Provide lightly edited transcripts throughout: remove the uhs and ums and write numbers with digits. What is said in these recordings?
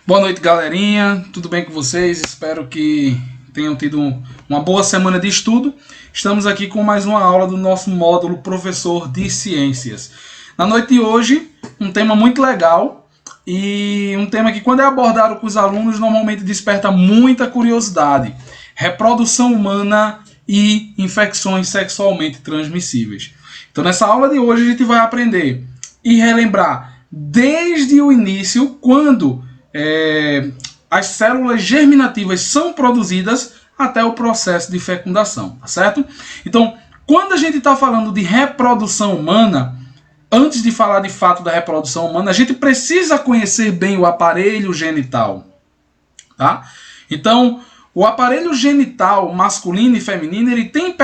Boa noite, galerinha. Tudo bem com vocês? Espero que tenham tido uma boa semana de estudo. Estamos aqui com mais uma aula do nosso módulo Professor de Ciências. Na noite de hoje, um tema muito legal e um tema que, quando é abordado com os alunos, normalmente desperta muita curiosidade: reprodução humana e infecções sexualmente transmissíveis. Então, nessa aula de hoje, a gente vai aprender e relembrar desde o início, quando as células germinativas são produzidas, até o processo de fecundação, tá certo? Então, quando a gente está falando de reprodução humana, antes de falar de fato da reprodução humana, a gente precisa conhecer bem o aparelho genital, tá? Então, o aparelho genital masculino e feminino, ele tem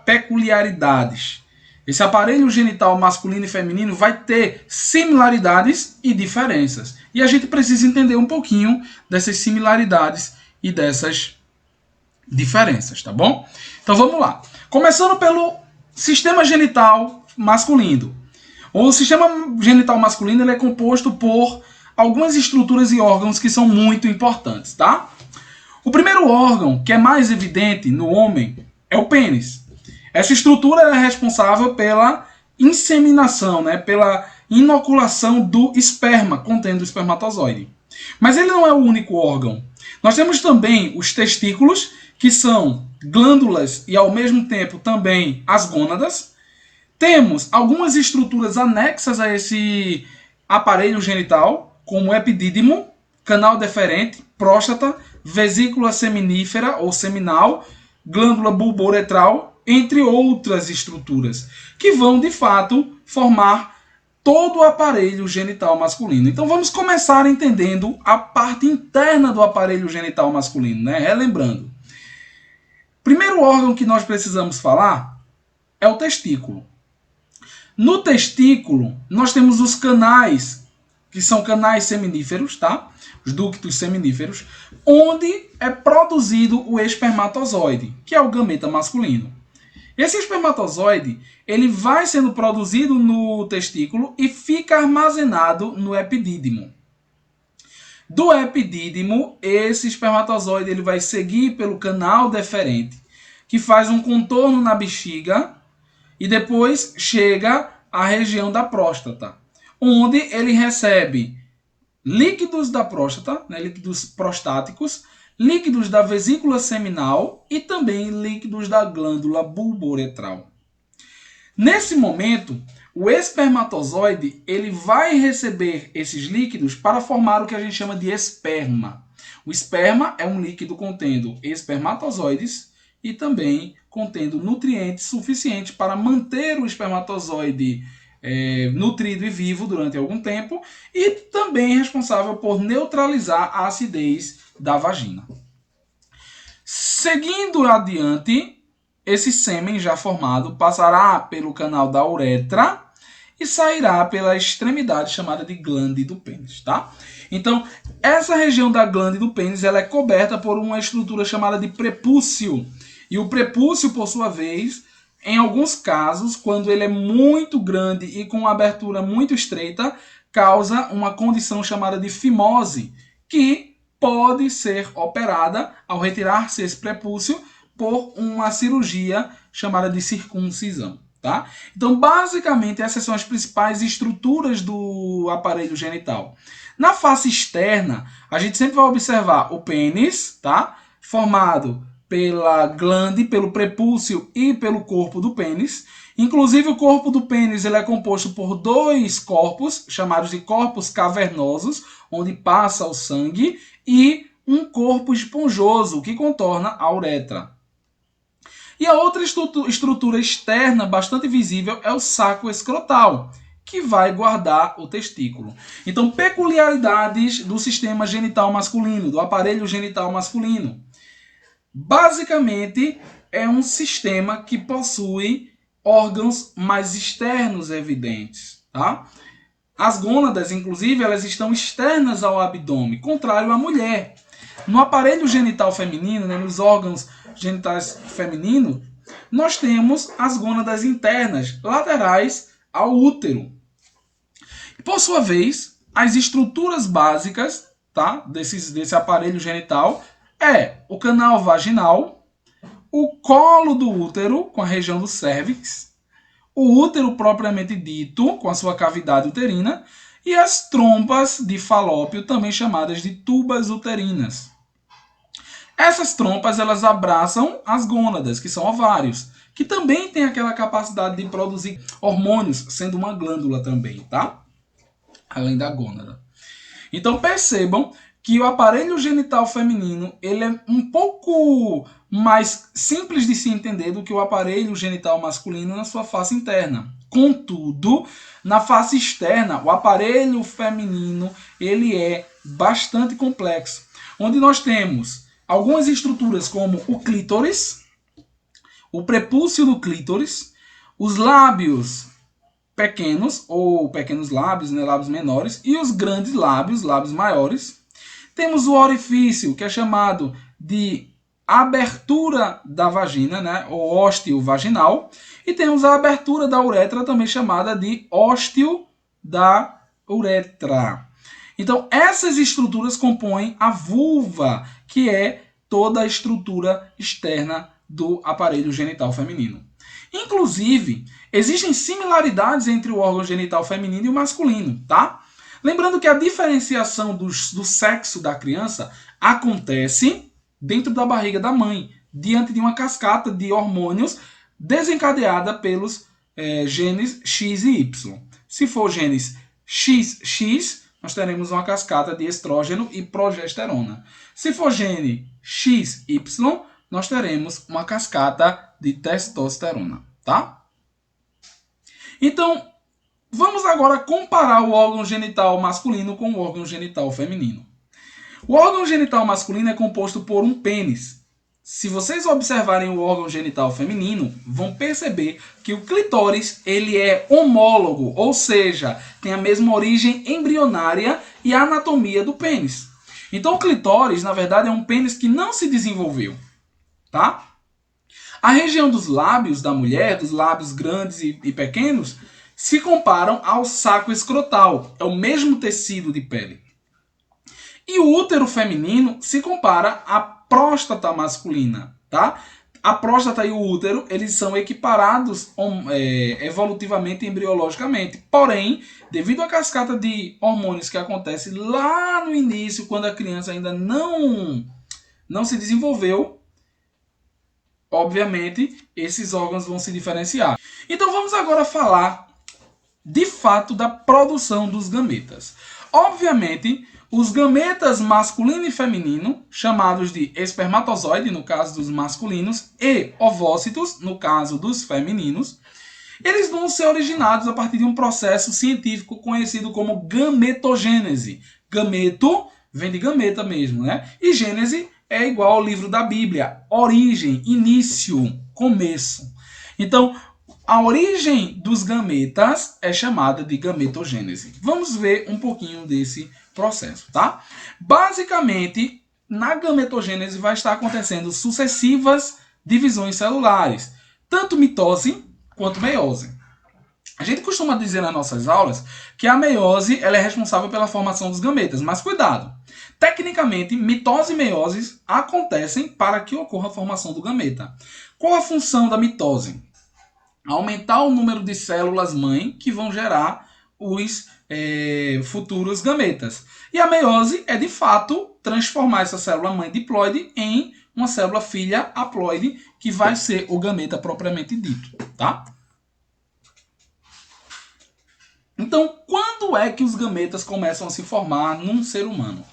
peculiaridades. Esse aparelho genital masculino e feminino vai ter similaridades e diferenças. E a gente precisa entender um pouquinho dessas similaridades e dessas diferenças, tá bom? Então vamos lá. Começando pelo sistema genital masculino. O sistema genital masculino ele é composto por algumas estruturas e órgãos que são muito importantes, tá? O primeiro órgão, que é mais evidente no homem, é o pênis. Essa estrutura é responsável pela inseminação, né? Pela inoculação do esperma contendo o espermatozoide. Mas ele não é o único órgão. Nós temos também os testículos, que são glândulas e ao mesmo tempo também as gônadas. Temos algumas estruturas anexas a esse aparelho genital, como o epidídimo, canal deferente, próstata, vesícula seminífera ou seminal, glândula bulboretral, entre outras estruturas, que vão, de fato, formar todo o aparelho genital masculino. Então vamos começar entendendo a parte interna do aparelho genital masculino, né? Relembrando. Primeiro órgão que nós precisamos falar é o testículo. No testículo, nós temos os canais, que são canais seminíferos, tá? Os ductos seminíferos, onde é produzido o espermatozoide, que é o gameta masculino. Esse espermatozoide, ele vai sendo produzido no testículo e fica armazenado no epidídimo. Do epidídimo, esse espermatozoide ele vai seguir pelo canal deferente, que faz um contorno na bexiga e depois chega à região da próstata, onde ele recebe líquidos da próstata, né, líquidos prostáticos, líquidos da vesícula seminal e também líquidos da glândula bulboretral. Nesse momento, o espermatozoide ele vai receber esses líquidos para formar o que a gente chama de esperma. O esperma é um líquido contendo espermatozoides e também contendo nutrientes suficientes para manter o espermatozoide nutrido e vivo durante algum tempo e também responsável por neutralizar a acidez da vagina. Seguindo adiante, esse sêmen já formado passará pelo canal da uretra e sairá pela extremidade chamada de glande do pênis, tá? Então, essa região da glande do pênis ela é coberta por uma estrutura chamada de prepúcio. E o prepúcio, por sua vez, em alguns casos, quando ele é muito grande e com uma abertura muito estreita, causa uma condição chamada de fimose, que pode ser operada ao retirar-se esse prepúcio por uma cirurgia chamada de circuncisão. Tá? Então, basicamente, essas são as principais estruturas do aparelho genital. Na face externa, a gente sempre vai observar o pênis, tá? Formado pela glande, pelo prepúcio e pelo corpo do pênis. Inclusive, o corpo do pênis ele é composto por dois corpos, chamados de corpos cavernosos, onde passa o sangue, e um corpo esponjoso, que contorna a uretra. E a outra estrutura externa, bastante visível, é o saco escrotal, que vai guardar o testículo. Então, peculiaridades do sistema genital masculino, do aparelho genital masculino. Basicamente, é um sistema que possui órgãos mais externos evidentes, tá? As gônadas, inclusive, elas estão externas ao abdômen, contrário à mulher. No aparelho genital feminino, né, nos órgãos genitais femininos, nós temos as gônadas internas, laterais ao útero. Por sua vez, as estruturas básicas tá? Desse aparelho genital é o canal vaginal, o colo do útero, com a região do cérvix, o útero propriamente dito, com a sua cavidade uterina, e as trompas de Falópio, também chamadas de tubas uterinas. Essas trompas, elas abraçam as gônadas, que são ovários, que também tem aquela capacidade de produzir hormônios, sendo uma glândula também, tá? Além da gônada. Então percebam que o aparelho genital feminino, ele é um pouco mais simples de se entender do que o aparelho genital masculino na sua face interna. Contudo, na face externa, o aparelho feminino, ele é bastante complexo, onde nós temos algumas estruturas como o clítoris, o prepúcio do clítoris, os lábios pequenos, ou pequenos lábios, né, lábios menores, e os grandes lábios, lábios maiores. Temos o orifício, que é chamado de abertura da vagina, né, ou ósteo vaginal, e temos a abertura da uretra, também chamada de ósteo da uretra. Então, essas estruturas compõem a vulva, que é toda a estrutura externa do aparelho genital feminino. Inclusive, existem similaridades entre o órgão genital feminino e o masculino, tá? Lembrando que a diferenciação do sexo da criança acontece dentro da barriga da mãe, diante de uma cascata de hormônios desencadeada pelos genes X e Y. Se for genes XX, nós teremos uma cascata de estrógeno e progesterona. Se for gene XY, nós teremos uma cascata de testosterona, tá? Então, vamos agora comparar o órgão genital masculino com o órgão genital feminino. O órgão genital masculino é composto por um pênis. Se vocês observarem o órgão genital feminino, vão perceber que o clitóris ele é homólogo, ou seja, tem a mesma origem embrionária e anatomia do pênis. Então o clitóris, na verdade, é um pênis que não se desenvolveu, tá? A região dos lábios da mulher, dos lábios grandes e pequenos, se comparam ao saco escrotal, é o mesmo tecido de pele. E o útero feminino se compara à próstata masculina, tá? A próstata e o útero, eles são equiparados evolutivamente e embriologicamente. Porém, devido à cascata de hormônios que acontece lá no início, quando a criança ainda não se desenvolveu, obviamente, esses órgãos vão se diferenciar. Então vamos agora falar, de fato, da produção dos gametas. Obviamente, os gametas masculino e feminino, chamados de espermatozoide, no caso dos masculinos, e ovócitos, no caso dos femininos, eles vão ser originados a partir de um processo científico conhecido como gametogênese. Gameto vem de gameta mesmo, né? E gênese é igual ao livro da Bíblia, origem, início, começo. Então, a origem dos gametas é chamada de gametogênese. Vamos ver um pouquinho desse processo, tá? Basicamente, na gametogênese vai estar acontecendo sucessivas divisões celulares, tanto mitose quanto meiose. A gente costuma dizer nas nossas aulas que a meiose ela é responsável pela formação dos gametas, mas cuidado! Tecnicamente, mitose e meiose acontecem para que ocorra a formação do gameta. Qual a função da mitose? Aumentar o número de células-mãe que vão gerar os futuros gametas. E a meiose é, de fato, transformar essa célula-mãe diploide em uma célula-filha haploide, que vai ser o gameta propriamente dito, tá? Então, quando é que os gametas começam a se formar num ser humano?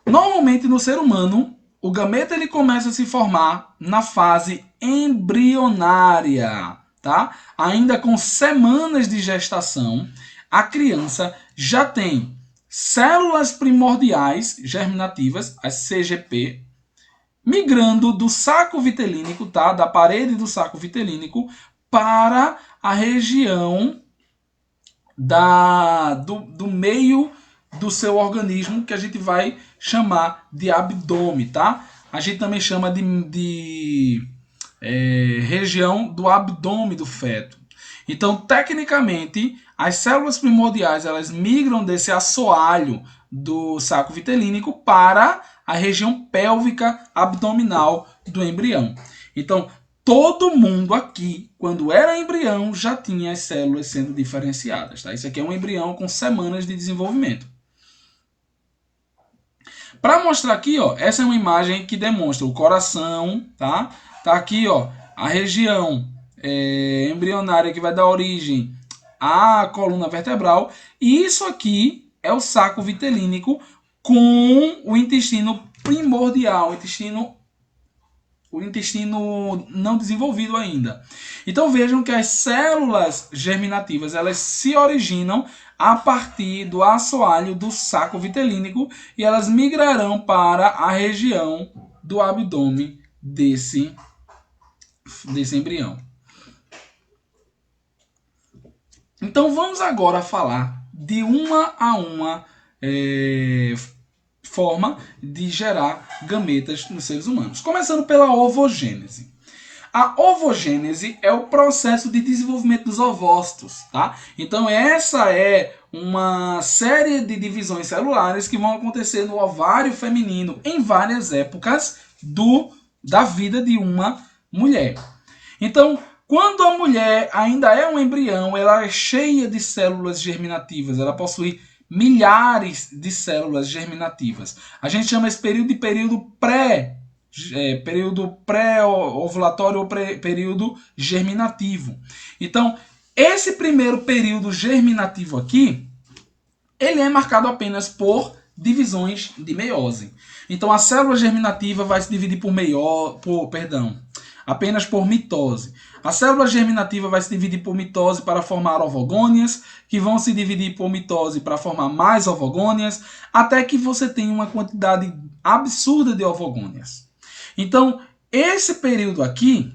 Normalmente, no ser humano, o gameta ele começa a se formar na fase embrionária, tá? Ainda com semanas de gestação, a criança já tem células primordiais germinativas, as CGP, migrando do saco vitelínico, tá? Da parede do saco vitelínico para a região do meio do seu organismo, que a gente vai chamar de abdômen, tá? A gente também chama de região do abdômen do feto. Então, tecnicamente, as células primordiais elas migram desse assoalho do saco vitelínico para a região pélvica abdominal do embrião. Então, todo mundo aqui, quando era embrião, já tinha as células sendo diferenciadas. Tá? Isso aqui é um embrião com semanas de desenvolvimento. Para mostrar aqui, ó, essa é uma imagem que demonstra o coração, tá? Tá aqui, ó, a região embrionária que vai dar origem à coluna vertebral. E isso aqui é o saco vitelínico com o intestino primordial, o intestino não desenvolvido ainda. Então vejam que as células germinativas elas se originam a partir do assoalho do saco vitelínico e elas migrarão para a região do abdômen desse embrião. Então vamos agora falar de uma a uma forma de gerar gametas nos seres humanos. Começando pela ovogênese. A ovogênese é o processo de desenvolvimento dos ovócitos, tá? Então essa é uma série de divisões celulares que vão acontecer no ovário feminino em várias épocas da vida de uma mulher. Então, quando a mulher ainda é um embrião, ela é cheia de células germinativas, ela possui milhares de células germinativas. A gente chama esse período de período pré-ovulatório ou período germinativo. Então, esse primeiro período germinativo aqui, ele é marcado apenas por divisões de meiose. Então, a célula germinativa vai se dividir apenas por mitose. A célula germinativa vai se dividir por mitose para formar ovogônias, que vão se dividir por mitose para formar mais ovogônias, até que você tenha uma quantidade absurda de ovogônias. Então, esse período aqui,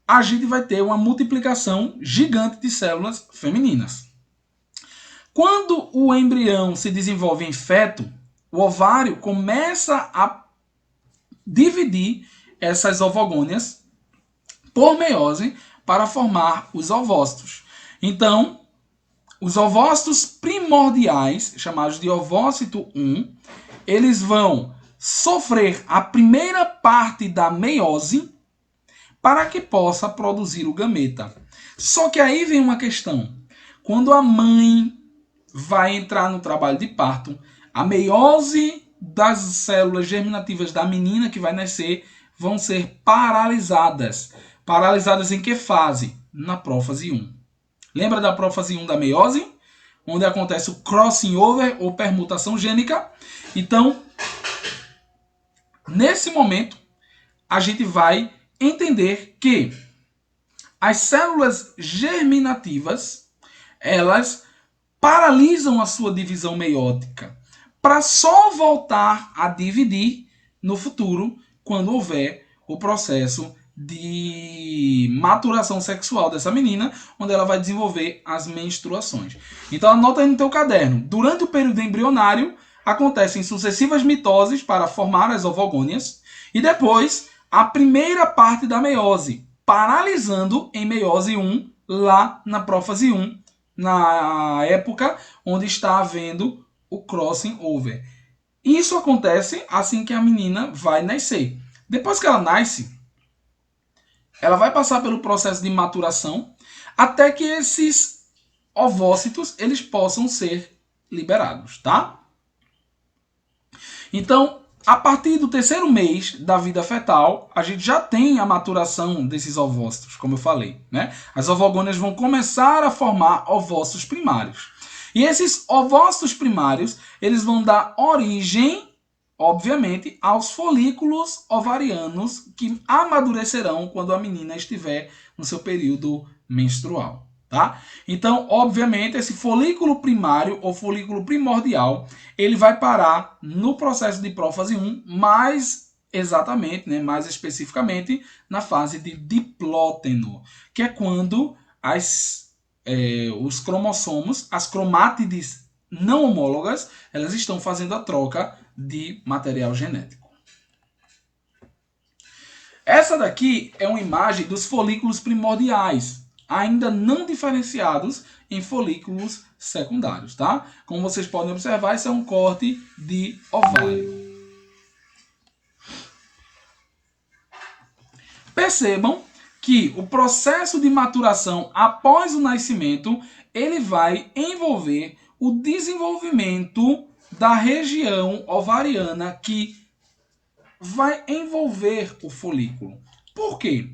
a gente vai ter uma multiplicação gigante de células femininas. Quando o embrião se desenvolve em feto, o ovário começa a dividir essas ovogônias por meiose para formar os ovócitos. Então, os ovócitos primordiais, chamados de ovócito 1, eles vão sofrer a primeira parte da meiose para que possa produzir o gameta. Só que aí vem uma questão. Quando a mãe vai entrar no trabalho de parto, a meiose das células germinativas da menina que vai nascer vão ser paralisadas. Paralisadas em que fase? Na prófase 1. Lembra da prófase 1 da meiose? Onde acontece o crossing over ou permutação gênica. Então, nesse momento, a gente vai entender que as células germinativas, elas paralisam a sua divisão meiótica para só voltar a dividir no futuro, quando houver o processo de maturação sexual dessa menina, onde ela vai desenvolver as menstruações. Então anota aí no teu caderno. Durante o período embrionário, acontecem sucessivas mitoses para formar as ovogônias e depois a primeira parte da meiose, paralisando em meiose 1, lá na prófase 1, na época onde está havendo o crossing over. Isso acontece assim que a menina vai nascer. Depois que ela nasce, ela vai passar pelo processo de maturação até que esses ovócitos eles possam ser liberados, tá? Então, a partir do terceiro mês da vida fetal, a gente já tem a maturação desses ovócitos, como eu falei, né? As ovogônias vão começar a formar ovócitos primários. E esses ovócitos primários, eles vão dar origem, obviamente, aos folículos ovarianos que amadurecerão quando a menina estiver no seu período menstrual. Tá? Então, obviamente, esse folículo primário ou folículo primordial, ele vai parar no processo de prófase 1, mais exatamente, né, mais especificamente, na fase de diplóteno, que é quando os cromossomos, as cromátides não homólogas, elas estão fazendo a troca de material genético. Essa daqui é uma imagem dos folículos primordiais, ainda não diferenciados em folículos secundários, tá? Como vocês podem observar, isso é um corte de ovário. Percebam que o processo de maturação após o nascimento, ele vai envolver o desenvolvimento da região ovariana que vai envolver o folículo. Por quê?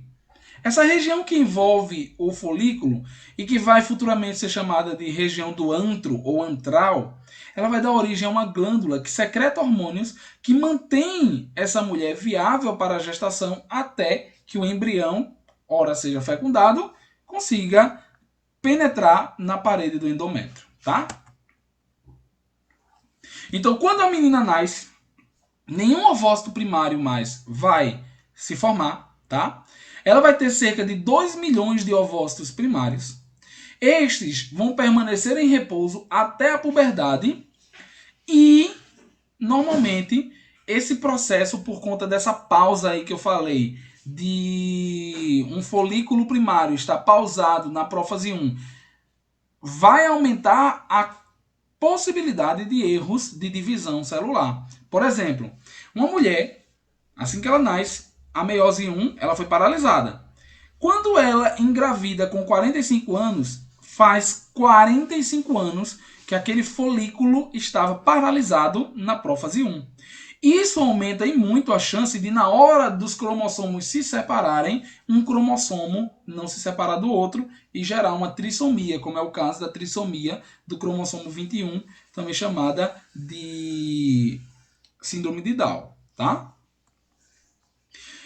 Essa região que envolve o folículo e que vai futuramente ser chamada de região do antro ou antral, ela vai dar origem a uma glândula que secreta hormônios que mantém essa mulher viável para a gestação até que o embrião, ora seja fecundado, consiga penetrar na parede do endométrio, tá? Então, quando a menina nasce, nenhum ovócito primário mais vai se formar, tá? Ela vai ter cerca de 2 milhões de ovócitos primários. Estes vão permanecer em repouso até a puberdade e, normalmente, esse processo, por conta dessa pausa aí que eu falei, de um folículo primário estar pausado na prófase 1, vai aumentar a possibilidade de erros de divisão celular. Por exemplo, uma mulher, assim que ela nasce, a meiose 1, ela foi paralisada. Quando ela engravida com 45 anos, faz 45 anos que aquele folículo estava paralisado na prófase 1. Isso aumenta em muito a chance de, na hora dos cromossomos se separarem, um cromossomo não se separar do outro e gerar uma trissomia, como é o caso da trissomia do cromossomo 21, também chamada de síndrome de Down, tá?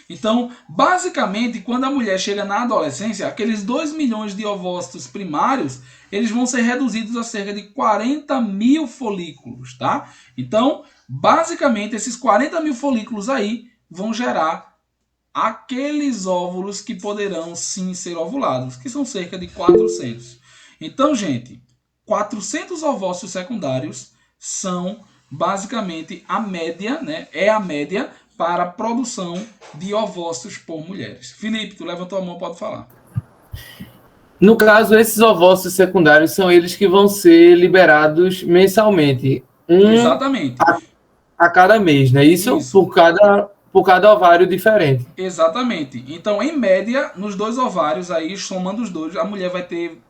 Então, basicamente, quando a mulher chega na adolescência, aqueles 2 milhões de ovócitos primários, eles vão ser reduzidos a cerca de 40 mil folículos, tá? Então, basicamente, esses 40 mil folículos aí vão gerar aqueles óvulos que poderão sim ser ovulados, que são cerca de 400. Então, gente, 400 ovócitos secundários são basicamente a média, né? É a média para a produção de ovócitos por mulheres. Felipe, tu levantou a mão, pode falar. No caso, esses ovócitos secundários são eles que vão ser liberados mensalmente. Exatamente. A cada mês, né? Isso. Por cada ovário diferente. Exatamente. Então, em média, nos 2 ovários, aí, somando os dois, a mulher vai ter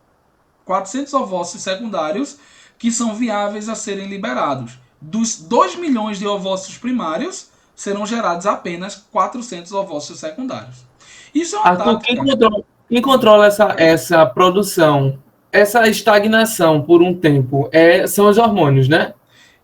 400 ovócitos secundários que são viáveis a serem liberados. Dos 2 milhões de ovócitos primários, serão gerados apenas 400 ovócitos secundários. Isso é uma tática. Quem controla essa produção, essa estagnação por um tempo, são os hormônios, né?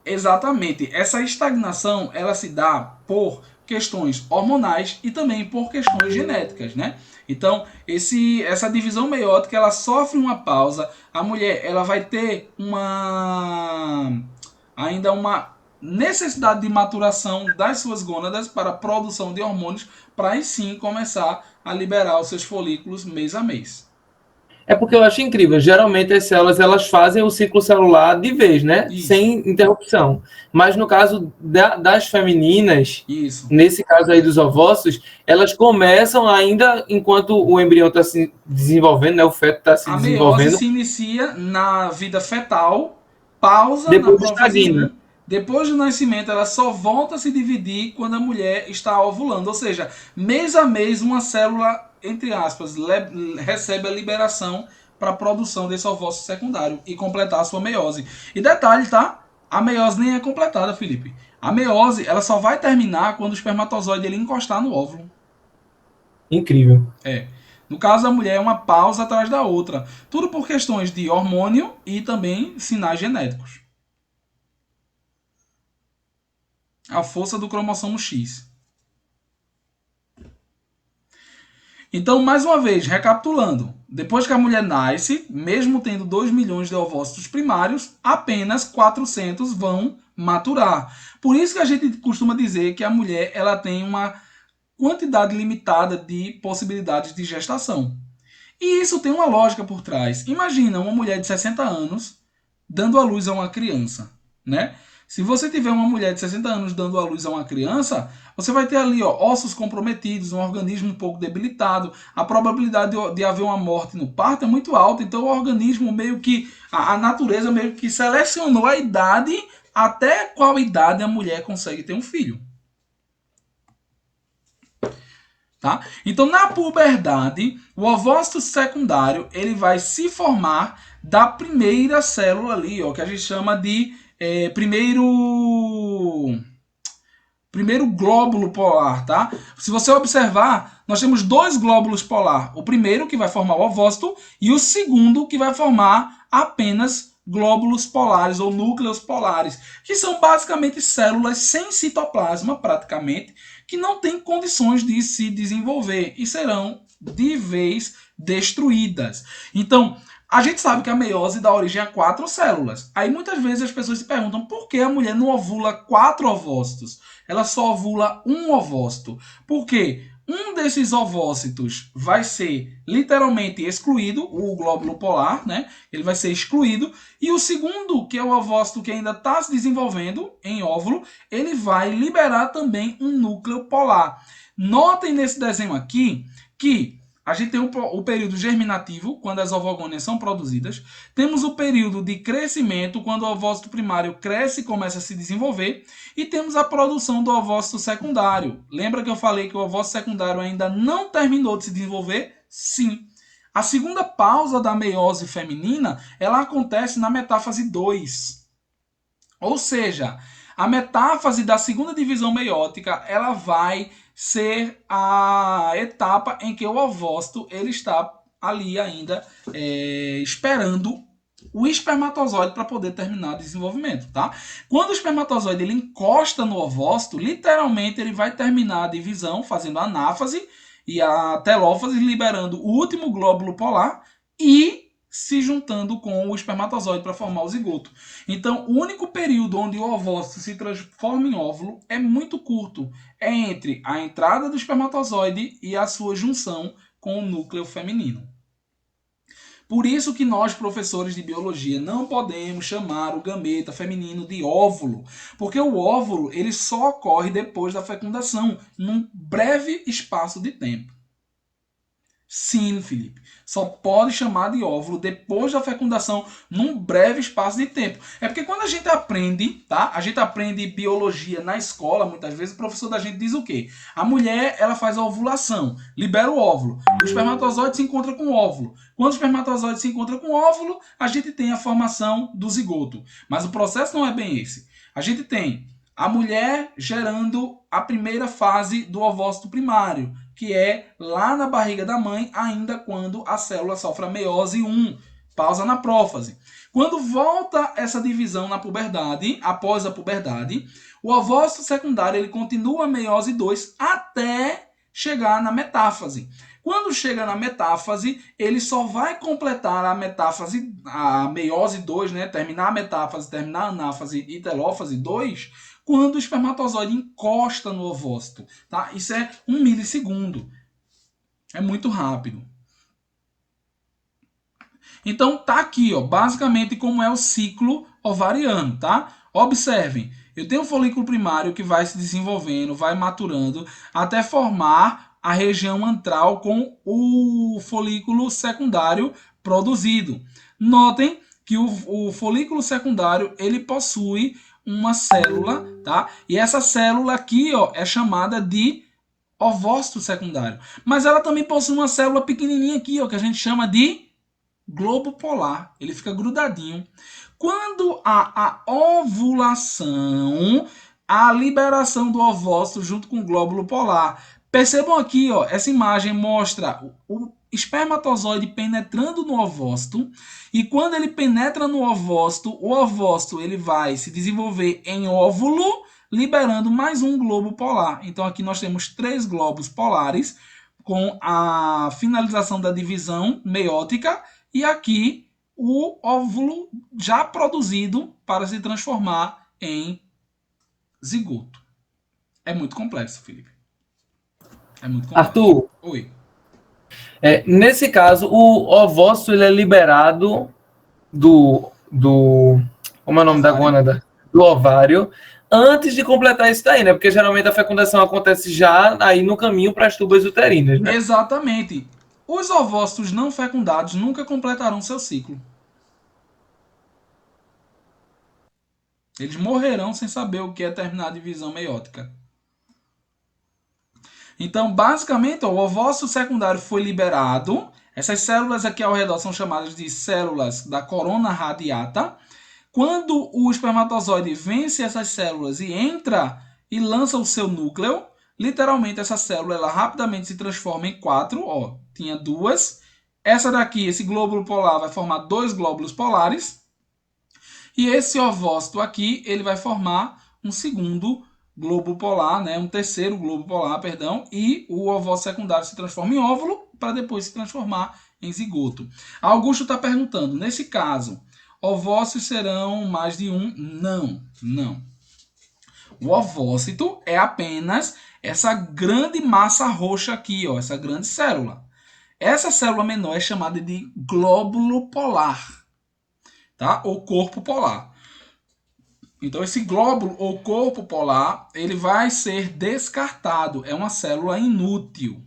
Exatamente. Essa estagnação, ela se dá por questões hormonais e também por questões genéticas, né? Então, essa divisão meiótica, ela sofre uma pausa. A mulher, ela vai ter ainda uma necessidade de maturação das suas gônadas para a produção de hormônios, para aí sim começar a liberar os seus folículos mês a mês. É porque eu acho incrível. Geralmente as células elas fazem o ciclo celular de vez, né? Isso. Sem interrupção. Mas no caso das femininas, isso, nesse caso aí dos ovócitos, elas começam ainda enquanto o embrião está se desenvolvendo, né? O feto está se desenvolvendo. A meiose se inicia na vida fetal, pausa depois na prófase 1. Depois do nascimento, ela só volta a se dividir quando a mulher está ovulando. Ou seja, mês a mês, uma célula, entre aspas, recebe a liberação para a produção desse ovócito secundário e completar a sua meiose. E detalhe, tá? A meiose nem é completada, Felipe. A meiose, ela só vai terminar quando o espermatozoide ele encostar no óvulo. Incrível. No caso da mulher, é uma pausa atrás da outra. Tudo por questões de hormônio e também sinais genéticos. A força do cromossomo X. Então, mais uma vez, recapitulando. Depois que a mulher nasce, mesmo tendo 2 milhões de ovócitos primários, apenas 400 vão maturar. Por isso que a gente costuma dizer que a mulher ela tem uma quantidade limitada de possibilidades de gestação. E isso tem uma lógica por trás. Imagina uma mulher de 60 anos dando à luz a uma criança, né? Se você tiver uma mulher de 60 anos dando à luz a uma criança, você vai ter ali ossos comprometidos, um organismo um pouco debilitado. A probabilidade de haver uma morte no parto é muito alta. Então o organismo meio que, a natureza meio que selecionou a idade até qual idade a mulher consegue ter um filho. Tá? Então, na puberdade, o ovócito secundário ele vai se formar da primeira célula ali, ó, que a gente chama de primeiro glóbulo polar, tá? Se você observar, nós temos dois glóbulos polar. O primeiro que vai formar o ovócito e o segundo que vai formar apenas glóbulos polares ou núcleos polares, que são basicamente células sem citoplasma, praticamente, que não têm condições de se desenvolver e serão de vez destruídas. Então, a gente sabe que a meiose dá origem a 4 células. Aí muitas vezes as pessoas se perguntam por que a mulher não ovula 4 ovócitos? Ela só ovula um ovócito. Por quê? Um desses ovócitos vai ser literalmente excluído, o glóbulo polar, né? Ele vai ser excluído. E o segundo, que é o ovócito que ainda está se desenvolvendo em óvulo, ele vai liberar também um núcleo polar. Notem nesse desenho aqui que a gente tem o período germinativo, quando as ovogônias são produzidas. Temos o período de crescimento, quando o ovócito primário cresce e começa a se desenvolver. E temos a produção do ovócito secundário. Lembra que eu falei que o ovócito secundário ainda não terminou de se desenvolver? Sim. A segunda pausa da meiose feminina, ela acontece na metáfase 2. Ou seja, a metáfase da segunda divisão meiótica, ela vai ser a etapa em que o ovócito ele está ali ainda esperando o espermatozoide para poder terminar o desenvolvimento, tá? Quando o espermatozoide ele encosta no ovócito, literalmente ele vai terminar a divisão fazendo a anáfase e a telófase, liberando o último glóbulo polar e se juntando com o espermatozoide para formar o zigoto. Então, o único período onde o ovócito se transforma em óvulo é muito curto. É entre a entrada do espermatozoide e a sua junção com o núcleo feminino. Por isso que nós, professores de biologia, não podemos chamar o gameta feminino de óvulo, porque o óvulo ele só ocorre depois da fecundação, num breve espaço de tempo. Sim, Felipe. Só pode chamar de óvulo depois da fecundação, num breve espaço de tempo. É porque quando a gente aprende, tá? A gente aprende biologia na escola, muitas vezes o professor da gente diz o quê? A mulher, ela faz a ovulação, libera o óvulo. O espermatozoide se encontra com o óvulo. Quando o espermatozoide se encontra com o óvulo, a gente tem a formação do zigoto. Mas o processo não é bem esse. A gente tem a mulher gerando a primeira fase do ovócito primário, que é lá na barriga da mãe, ainda quando a célula sofre a meiose 1, pausa na prófase. Quando volta essa divisão na puberdade, após a puberdade, o ovócito secundário ele continua a meiose 2 até chegar na metáfase. Quando chega na metáfase, ele só vai completar a metáfase, a meiose 2, né? Terminar a metáfase, terminar a anáfase e telófase 2, quando o espermatozoide encosta no ovócito. Tá? Isso é 1 milissegundo. É muito rápido. Então tá aqui, ó, basicamente como é o ciclo ovariano, tá? Observem, eu tenho um folículo primário que vai se desenvolvendo, vai maturando, até formar a região antral com o folículo secundário produzido. Notem que o folículo secundário ele possui uma célula, tá? E essa célula aqui, ó, é chamada de ovócito secundário. Mas ela também possui uma célula pequenininha aqui, ó, que a gente chama de globo polar. Ele fica grudadinho. Quando há a ovulação, a liberação do ovócito junto com o glóbulo polar. Percebam aqui, ó, essa imagem mostra o espermatozoide penetrando no ovócito, e quando ele penetra no ovócito, o ovócito ele vai se desenvolver em óvulo, liberando mais um globo polar. Então aqui nós temos 3 globos polares com a finalização da divisão meiótica e aqui o óvulo já produzido para se transformar em zigoto. É muito complexo, Felipe. É muito complexo. Arthur, oi. Nesse caso, o ovócito ele é liberado do como é o nome da gônada? do ovário antes de completar isso daí, né? Porque geralmente a fecundação acontece já aí no caminho para as tubas uterinas, né? Exatamente. Os ovócitos não fecundados nunca completarão seu ciclo. Eles morrerão sem saber o que é terminar a divisão meiótica. Então, basicamente, o ovócito secundário foi liberado. Essas células aqui ao redor são chamadas de células da corona radiata. Quando o espermatozoide vence essas células e entra e lança o seu núcleo, literalmente essa célula ela rapidamente se transforma em 4. Ó, tinha 2. Essa daqui, esse glóbulo polar, vai formar 2 glóbulos polares. E esse ovócito aqui, ele vai formar um segundo globo polar, né? Um terceiro globo polar, perdão, e o ovócito secundário se transforma em óvulo para depois se transformar em zigoto. Augusto está perguntando, nesse caso, ovócitos serão mais de um? Não, não. O ovócito é apenas essa grande massa roxa aqui, ó, essa grande célula. Essa célula menor é chamada de glóbulo polar, tá? Ou corpo polar. Então, esse glóbulo ou corpo polar, ele vai ser descartado. É uma célula inútil.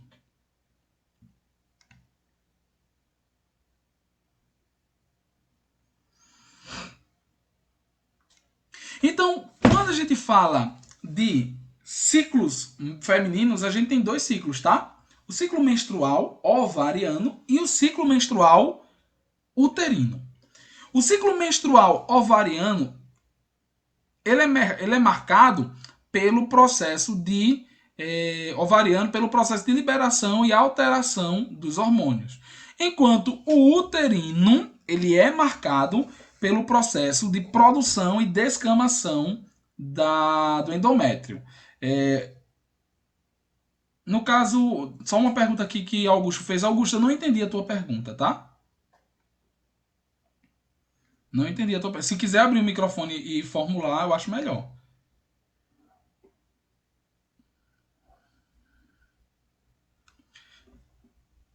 Então, quando a gente fala de ciclos femininos, a gente tem 2 ciclos, tá? O ciclo menstrual ovariano e o ciclo menstrual uterino. O ciclo menstrual ovariano, ele é marcado pelo processo de ovariano, pelo processo de liberação e alteração dos hormônios. Enquanto o uterino, ele é marcado pelo processo de produção e descamação do endométrio. No caso, só uma pergunta aqui que Augusto fez. Augusto, eu não entendi a tua pergunta, tá? Não entendi a tua pergunta. Se quiser abrir o microfone e formular, eu acho melhor.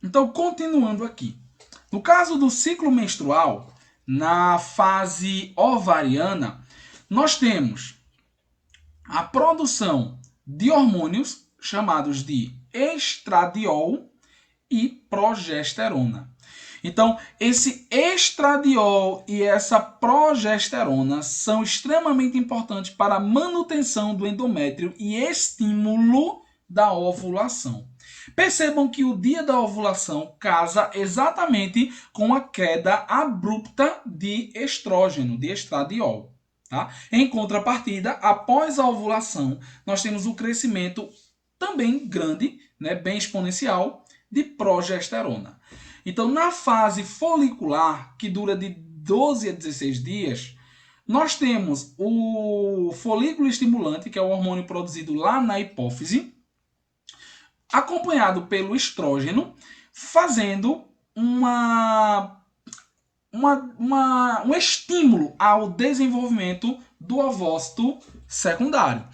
Então, continuando aqui. No caso do ciclo menstrual, na fase ovariana, nós temos a produção de hormônios chamados de estradiol e progesterona. Então, esse estradiol e essa progesterona são extremamente importantes para a manutenção do endométrio e estímulo da ovulação. Percebam que o dia da ovulação casa exatamente com a queda abrupta de estrógeno, de estradiol. Tá? Em contrapartida, após a ovulação, nós temos o crescimento também grande, né, bem exponencial, de progesterona. Então, na fase folicular, que dura de 12 a 16 dias, nós temos o folículo estimulante, que é o hormônio produzido lá na hipófise, acompanhado pelo estrógeno, fazendo um estímulo ao desenvolvimento do ovócito secundário.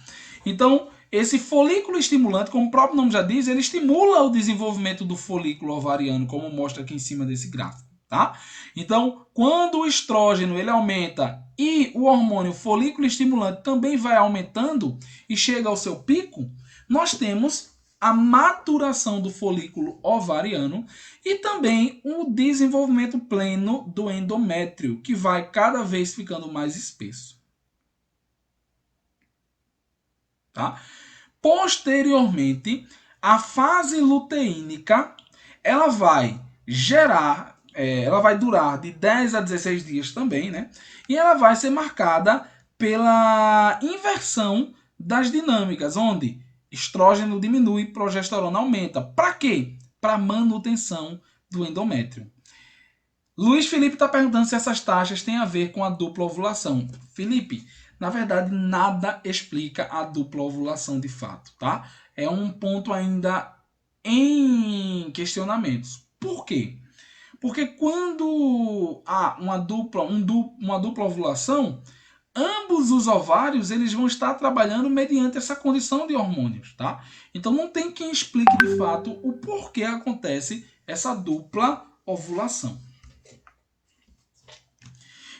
Então, esse folículo estimulante, como o próprio nome já diz, ele estimula o desenvolvimento do folículo ovariano, como mostra aqui em cima desse gráfico, tá? Então, quando o estrógeno ele aumenta e o hormônio folículo estimulante também vai aumentando e chega ao seu pico, nós temos a maturação do folículo ovariano e também o desenvolvimento pleno do endométrio, que vai cada vez ficando mais espesso. Tá? Posteriormente, a fase luteínica, ela vai gerar, ela vai durar de 10 a 16 dias também, né? E ela vai ser marcada pela inversão das dinâmicas, onde estrógeno diminui e progesterona aumenta. Para quê? Para manutenção do endométrio. Luiz Felipe está perguntando se essas taxas têm a ver com a dupla ovulação. Felipe, na verdade, nada explica a dupla ovulação de fato, tá? É um ponto ainda em questionamentos. Por quê? Porque quando há uma dupla ovulação, ambos os ovários eles vão estar trabalhando mediante essa condição de hormônios, tá? Então não tem quem explique de fato o porquê acontece essa dupla ovulação.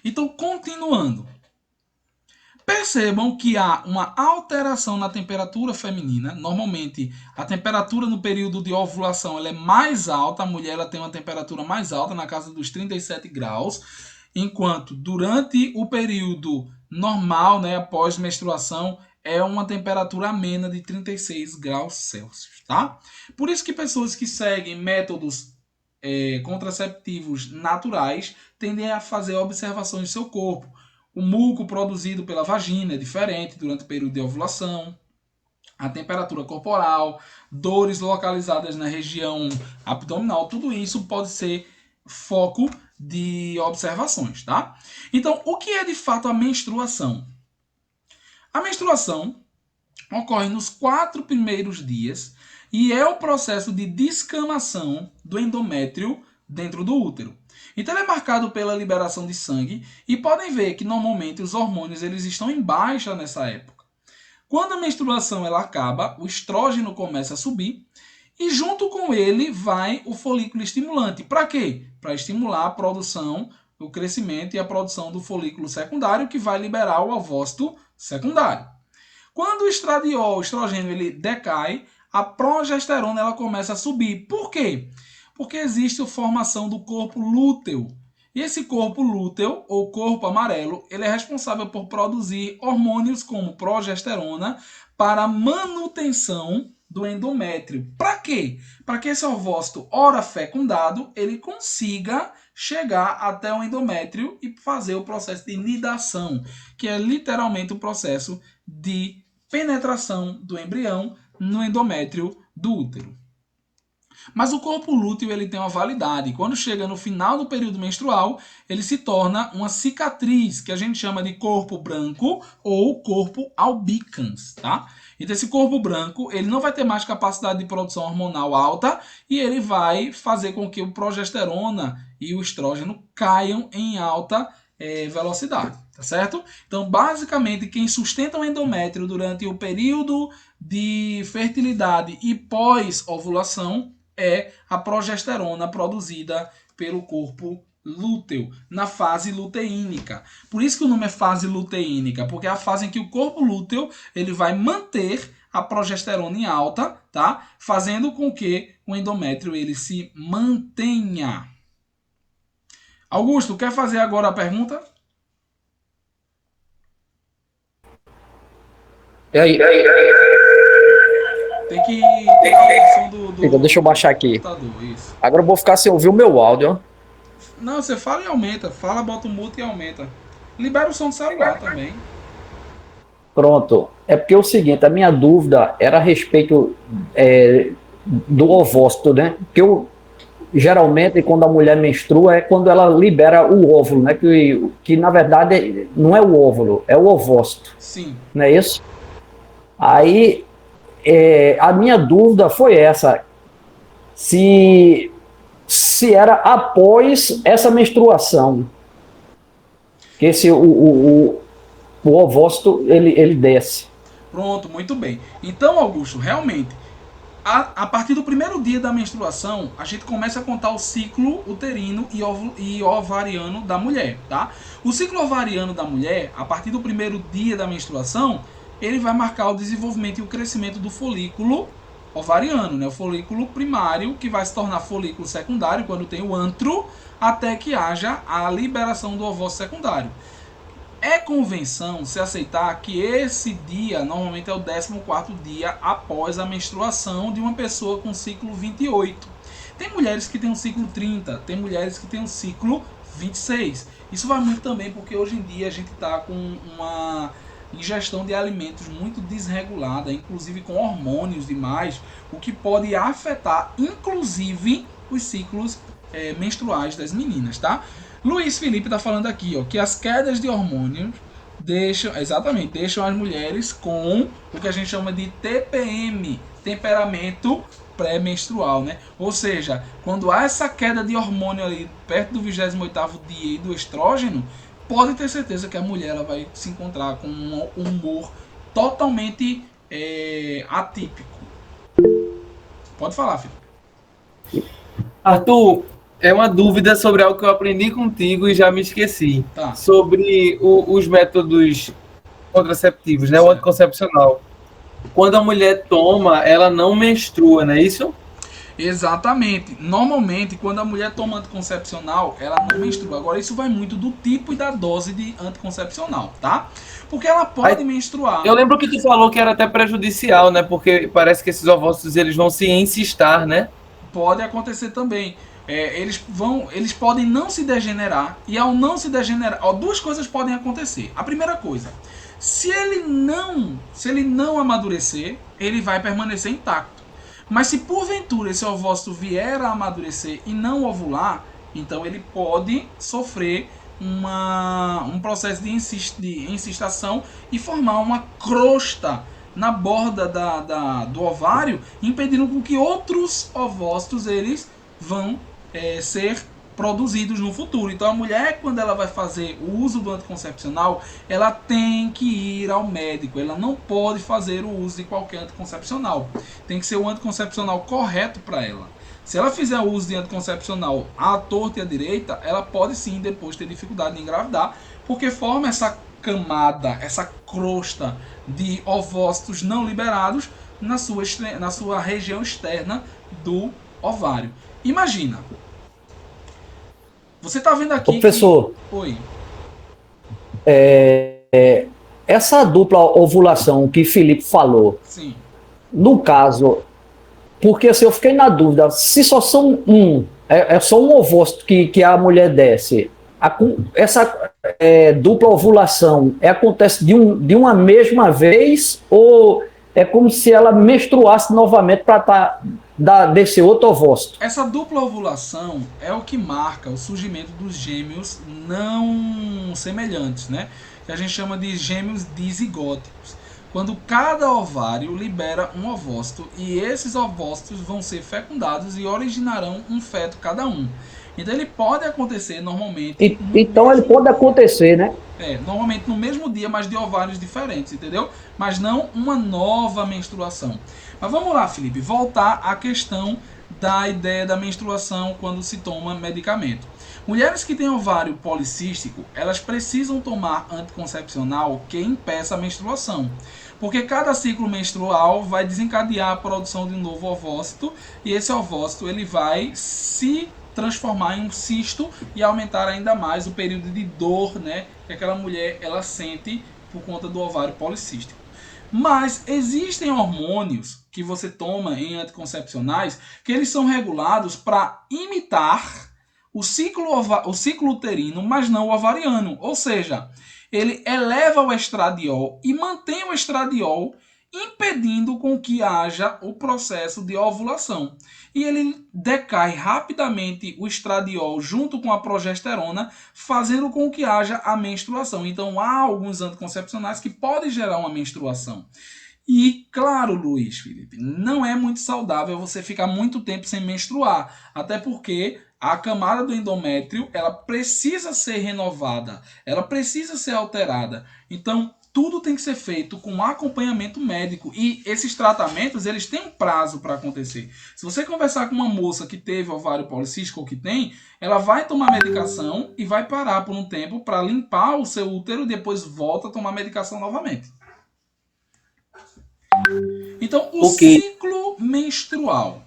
Então, continuando. Percebam que há uma alteração na temperatura feminina. Normalmente, a temperatura no período de ovulação ela é mais alta, a mulher ela tem uma temperatura mais alta, na casa dos 37 graus, enquanto durante o período normal, né, após menstruação, é uma temperatura amena de 36 graus Celsius, tá? Por isso que pessoas que seguem métodos contraceptivos naturais tendem a fazer observações do seu corpo. O muco produzido pela vagina é diferente durante o período de ovulação. A temperatura corporal, dores localizadas na região abdominal, tudo isso pode ser foco de observações, tá? Então, o que é de fato a menstruação? A menstruação ocorre nos 4 primeiros dias e é o processo de descamação do endométrio dentro do útero. Então ele é marcado pela liberação de sangue e podem ver que normalmente os hormônios eles estão em baixa nessa época. Quando a menstruação ela acaba, o estrógeno começa a subir e junto com ele vai o folículo estimulante. Para quê? Para estimular a produção, o crescimento e a produção do folículo secundário que vai liberar o ovócito secundário. Quando o estradiol, o estrogênio, ele decai, a progesterona ela começa a subir. Por quê? Porque existe a formação do corpo lúteo. E esse corpo lúteo, ou corpo amarelo, ele é responsável por produzir hormônios como progesterona para a manutenção do endométrio. Para quê? Para que esse ovócito, ora fecundado, ele consiga chegar até o endométrio e fazer o processo de nidação, que é literalmente o processo de penetração do embrião no endométrio do útero. Mas o corpo lúteo ele tem uma validade. Quando chega no final do período menstrual, ele se torna uma cicatriz, que a gente chama de corpo branco ou corpo albicans, tá? Então esse corpo branco, ele não vai ter mais capacidade de produção hormonal alta e ele vai fazer com que o progesterona e o estrógeno caiam em alta velocidade, tá certo? Então, basicamente, quem sustenta o endométrio durante o período de fertilidade e pós-ovulação é a progesterona produzida pelo corpo lúteo, na fase luteínica. Por isso que o nome é fase luteínica, porque é a fase em que o corpo lúteo ele vai manter a progesterona em alta, tá? Fazendo com que o endométrio ele se mantenha. Augusto, quer fazer agora a pergunta? E aí? Tem que pegar o som do Então, deixa eu baixar aqui. computador, isso. Agora eu vou ficar sem ouvir o meu áudio, ó. Não, você fala e aumenta. Fala, bota o mute e aumenta. Libera o som do celular também. Pronto. É porque é o seguinte, a minha dúvida era a respeito do ovócito, né? Porque geralmente, quando a mulher menstrua, é quando ela libera o óvulo, né? Que na verdade não é o óvulo, é o ovócito. Sim. Não é isso? Aí, a minha dúvida foi essa. Se era após essa menstruação que o ovócito ele desce. Pronto, muito bem. Então, Augusto, realmente, a partir do primeiro dia da menstruação, a gente começa a contar o ciclo uterino e ovariano da mulher, tá? O ciclo ovariano da mulher, a partir do primeiro dia da menstruação, ele vai marcar o desenvolvimento e o crescimento do folículo ovariano, né? O folículo primário, que vai se tornar folículo secundário quando tem o antro, até que haja a liberação do ovócito secundário. É convenção se aceitar que esse dia normalmente é o 14º dia após a menstruação de uma pessoa com ciclo 28. Tem mulheres que têm um ciclo 30, tem mulheres que têm um ciclo 26. Isso vai muito também porque hoje em dia a gente está com uma ingestão de alimentos muito desregulada, inclusive com hormônios demais, o que pode afetar inclusive os ciclos menstruais das meninas, tá? Luiz Felipe está falando aqui, ó, que as quedas de hormônios deixam as mulheres com o que a gente chama de TPM, temperamento pré-menstrual, né? Ou seja, quando há essa queda de hormônio ali perto do 28º dia e do estrógeno, pode ter certeza que a mulher ela vai se encontrar com um humor totalmente atípico. Pode falar, filho. Arthur, é uma dúvida sobre algo que eu aprendi contigo e já me esqueci. Tá. Sobre os métodos contraceptivos, né? O anticoncepcional. Quando a mulher toma, ela não menstrua, não é isso? Exatamente. Normalmente, quando a mulher toma anticoncepcional, ela não menstrua. Agora, isso vai muito do tipo e da dose de anticoncepcional, tá? Porque ela pode Aí, menstruar. eu lembro que tu falou que era até prejudicial, né? Porque parece que esses ovócitos eles vão se encistar, né? Pode acontecer também. Eles podem não se degenerar, e ao não se degenerar, ó, duas coisas podem acontecer. A primeira coisa, se ele não amadurecer, ele vai permanecer intacto. Mas se porventura esse ovócito vier a amadurecer e não ovular, então ele pode sofrer um processo de encistação e formar uma crosta na borda do ovário, impedindo com que outros ovócitos eles vão ser produzidos no futuro. Então a mulher, quando ela vai fazer o uso do anticoncepcional, ela tem que ir ao médico. Ela não pode fazer o uso de qualquer anticoncepcional. Tem que ser o anticoncepcional correto para ela. Se ela fizer o uso de anticoncepcional à torta e à direita, ela pode sim depois ter dificuldade em engravidar, porque forma essa camada, essa crosta de ovócitos não liberados na sua região externa do ovário. Imagina, você está vendo aqui Professor, que... Oi. essa dupla ovulação que Felipe falou, Sim. no caso, porque assim, eu fiquei na dúvida, se só são é só um ovócito que a mulher desce, essa dupla ovulação acontece de uma mesma vez ou é como se ela menstruasse novamente para descer outro ovócito? Essa dupla ovulação é o que marca o surgimento dos gêmeos não semelhantes, né? Que a gente chama de gêmeos dizigóticos. Quando cada ovário libera um ovócito e esses ovócitos vão ser fecundados e originarão um feto cada um. Então ele pode acontecer normalmente. Então ele pode acontecer, né? Normalmente no mesmo dia, mas de ovários diferentes, entendeu? Mas não uma nova menstruação. Mas vamos lá, Felipe, voltar à questão da ideia da menstruação quando se toma medicamento. Mulheres que têm ovário policístico, elas precisam tomar anticoncepcional que impeça a menstruação. Porque cada ciclo menstrual vai desencadear a produção de um novo ovócito e esse ovócito ele vai se transformar em um cisto e aumentar ainda mais o período de dor, né, que aquela mulher ela sente por conta do ovário policístico. Mas existem hormônios que você toma em anticoncepcionais que eles são regulados para imitar o ciclo uterino, mas não o ovariano. Ou seja, ele eleva o estradiol e mantém o estradiol, impedindo com que haja o processo de ovulação. E ele decai rapidamente o estradiol junto com a progesterona, fazendo com que haja a menstruação. Então há alguns anticoncepcionais que podem gerar uma menstruação. E, claro, Luiz Felipe, não é muito saudável você ficar muito tempo sem menstruar, até porque a camada do endométrio, ela precisa ser renovada, ela precisa ser alterada. Então, tudo tem que ser feito com acompanhamento médico e esses tratamentos, eles têm um prazo para acontecer. Se você conversar com uma moça que teve ovário policístico ou que tem, ela vai tomar medicação e vai parar por um tempo para limpar o seu útero e depois volta a tomar medicação novamente. Então, o ciclo menstrual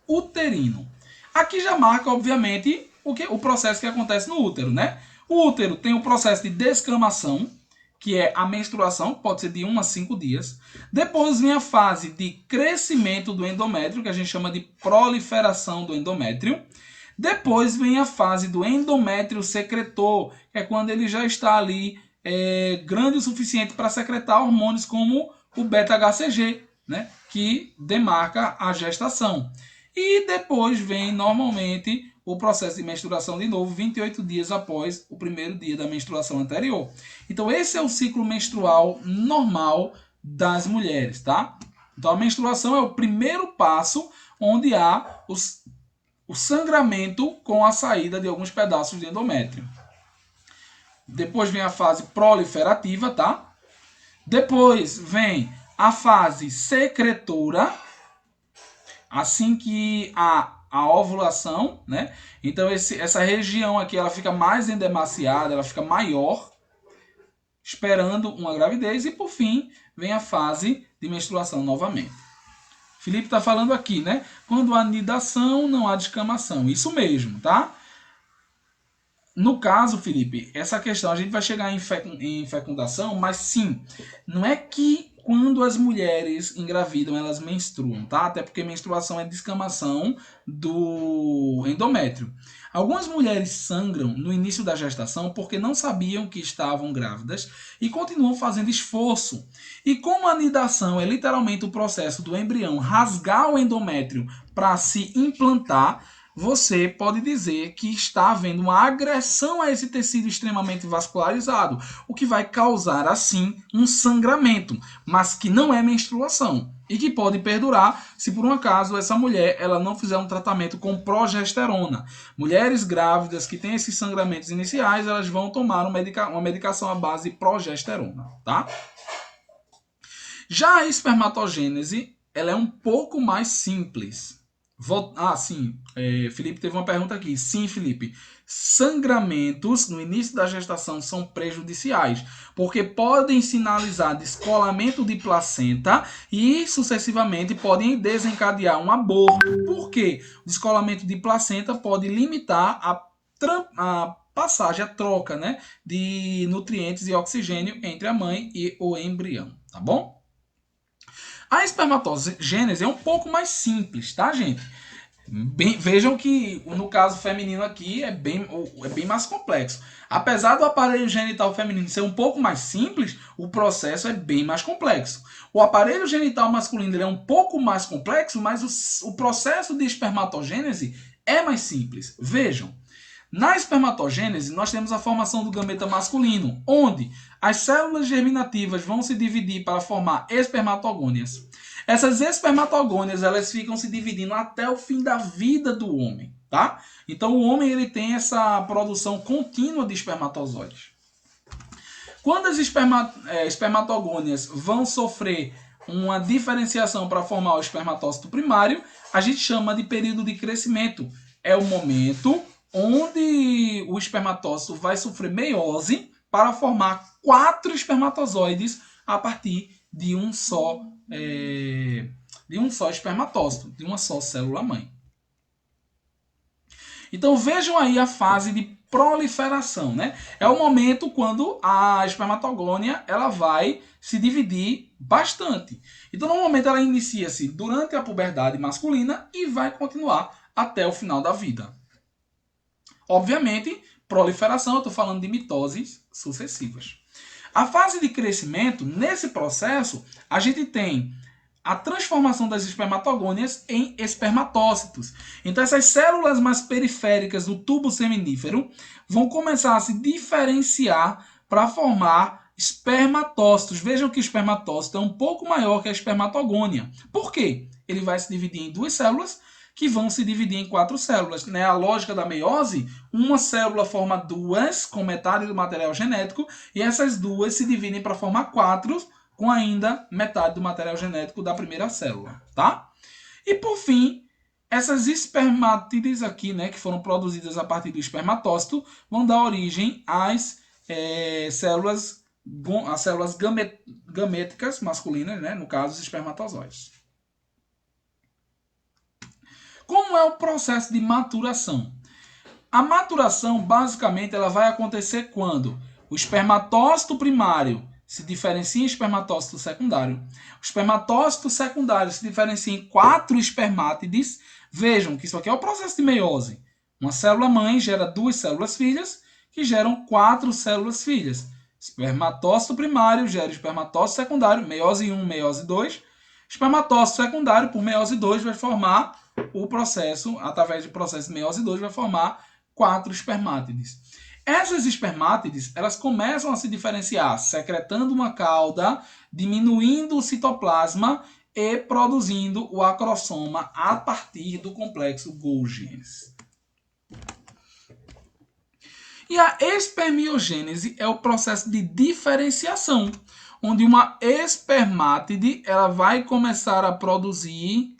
uterino. Aqui já marca, obviamente, o processo que acontece no útero, né? O útero tem o processo de descamação, que é a menstruação, que pode ser de 1 a 5 dias. Depois vem a fase de crescimento do endométrio, que a gente chama de proliferação do endométrio. Depois vem a fase do endométrio secretor, que é quando ele já está ali grande o suficiente para secretar hormônios como o beta-HCG, né, que demarca a gestação. E depois vem, normalmente, o processo de menstruação de novo, 28 dias após o primeiro dia da menstruação anterior. Então, esse é o ciclo menstrual normal das mulheres, tá? Então, a menstruação é o primeiro passo onde há o sangramento com a saída de alguns pedaços de endométrio. Depois vem a fase proliferativa, tá? Depois vem a fase secretora, assim que a ovulação, né? Então essa região aqui ela fica mais endemaciada, ela fica maior. esperando uma gravidez e, por fim, vem a fase de menstruação novamente. Felipe está falando aqui, né? Quando há anidação, não há descamação. Isso mesmo, tá? No caso, Felipe, essa questão, a gente vai chegar em fecundação, mas sim, não é que quando as mulheres engravidam, elas menstruam, tá? Até porque menstruação é descamação do endométrio. Algumas mulheres sangram no início da gestação porque não sabiam que estavam grávidas e continuam fazendo esforço. E como a anidação é literalmente o processo do embrião rasgar o endométrio para se implantar, você pode dizer que está havendo uma agressão a esse tecido extremamente vascularizado, o que vai causar, assim, um sangramento, mas que não é menstruação e que pode perdurar se por um acaso essa mulher ela não fizer um tratamento com progesterona. Mulheres grávidas que têm esses sangramentos iniciais, elas vão tomar uma medicação à base de progesterona, tá? Já a espermatogênese, ela é um pouco mais simples. Sim. Felipe teve uma pergunta aqui. Sim, Felipe. Sangramentos no início da gestação são prejudiciais, porque podem sinalizar descolamento de placenta e, sucessivamente, podem desencadear um aborto. Por quê? O descolamento de placenta pode limitar a passagem, a troca, né, de nutrientes e oxigênio entre a mãe e o embrião. Tá bom? A espermatogênese é um pouco mais simples, tá, gente? Vejam que no caso feminino aqui é bem mais complexo. Apesar do aparelho genital feminino ser um pouco mais simples, o processo é bem mais complexo. O aparelho genital masculino é um pouco mais complexo, mas o processo de espermatogênese é mais simples. Vejam. Na espermatogênese, nós temos a formação do gameta masculino, onde as células germinativas vão se dividir para formar espermatogônias. Essas espermatogônias, elas ficam se dividindo até o fim da vida do homem, tá? Então, o homem ele tem essa produção contínua de espermatozoides. Quando as espermatogônias vão sofrer uma diferenciação para formar o espermatócito primário, a gente chama de período de crescimento. É o momento onde o espermatócito vai sofrer meiose para formar 4 espermatozoides a partir de um só espermatócito, de uma só célula-mãe. Então vejam aí a fase de proliferação, né? É o momento quando a espermatogônia ela vai se dividir bastante. Então normalmente ela inicia-se durante a puberdade masculina e vai continuar até o final da vida. Obviamente, proliferação, eu estou falando de mitoses sucessivas. A fase de crescimento, nesse processo, a gente tem a transformação das espermatogônias em espermatócitos. Então, essas células mais periféricas do tubo seminífero vão começar a se diferenciar para formar espermatócitos. Vejam que o espermatócito é um pouco maior que a espermatogônia. Por quê? Ele vai se dividir em 2 células que vão se dividir em 4 células. Né? A lógica da meiose, uma célula forma 2 com metade do material genético e essas 2 se dividem para formar 4 com ainda metade do material genético da primeira célula, tá? E por fim, essas espermátides aqui, né, que foram produzidas a partir do espermatócito, vão dar origem às células gaméticas masculinas, né, no caso, os espermatozoides. Como é o processo de maturação? A maturação, basicamente, ela vai acontecer quando o espermatócito primário se diferencia em espermatócito secundário. O espermatócito secundário se diferencia em 4 espermátides. Vejam que isso aqui é o processo de meiose. Uma célula-mãe gera 2 células-filhas, que geram 4 células-filhas. Espermatócito primário gera espermatócito secundário, meiose 1, meiose 2. Espermatócito secundário, por meiose 2, vai formar o processo, através do processo de meiose 2, vai formar 4 espermátides. Essas espermátides, elas começam a se diferenciar, secretando uma cauda, diminuindo o citoplasma e produzindo o acrossoma a partir do complexo Golgi. E a espermiogênese é o processo de diferenciação, onde uma espermátide ela vai começar a produzir,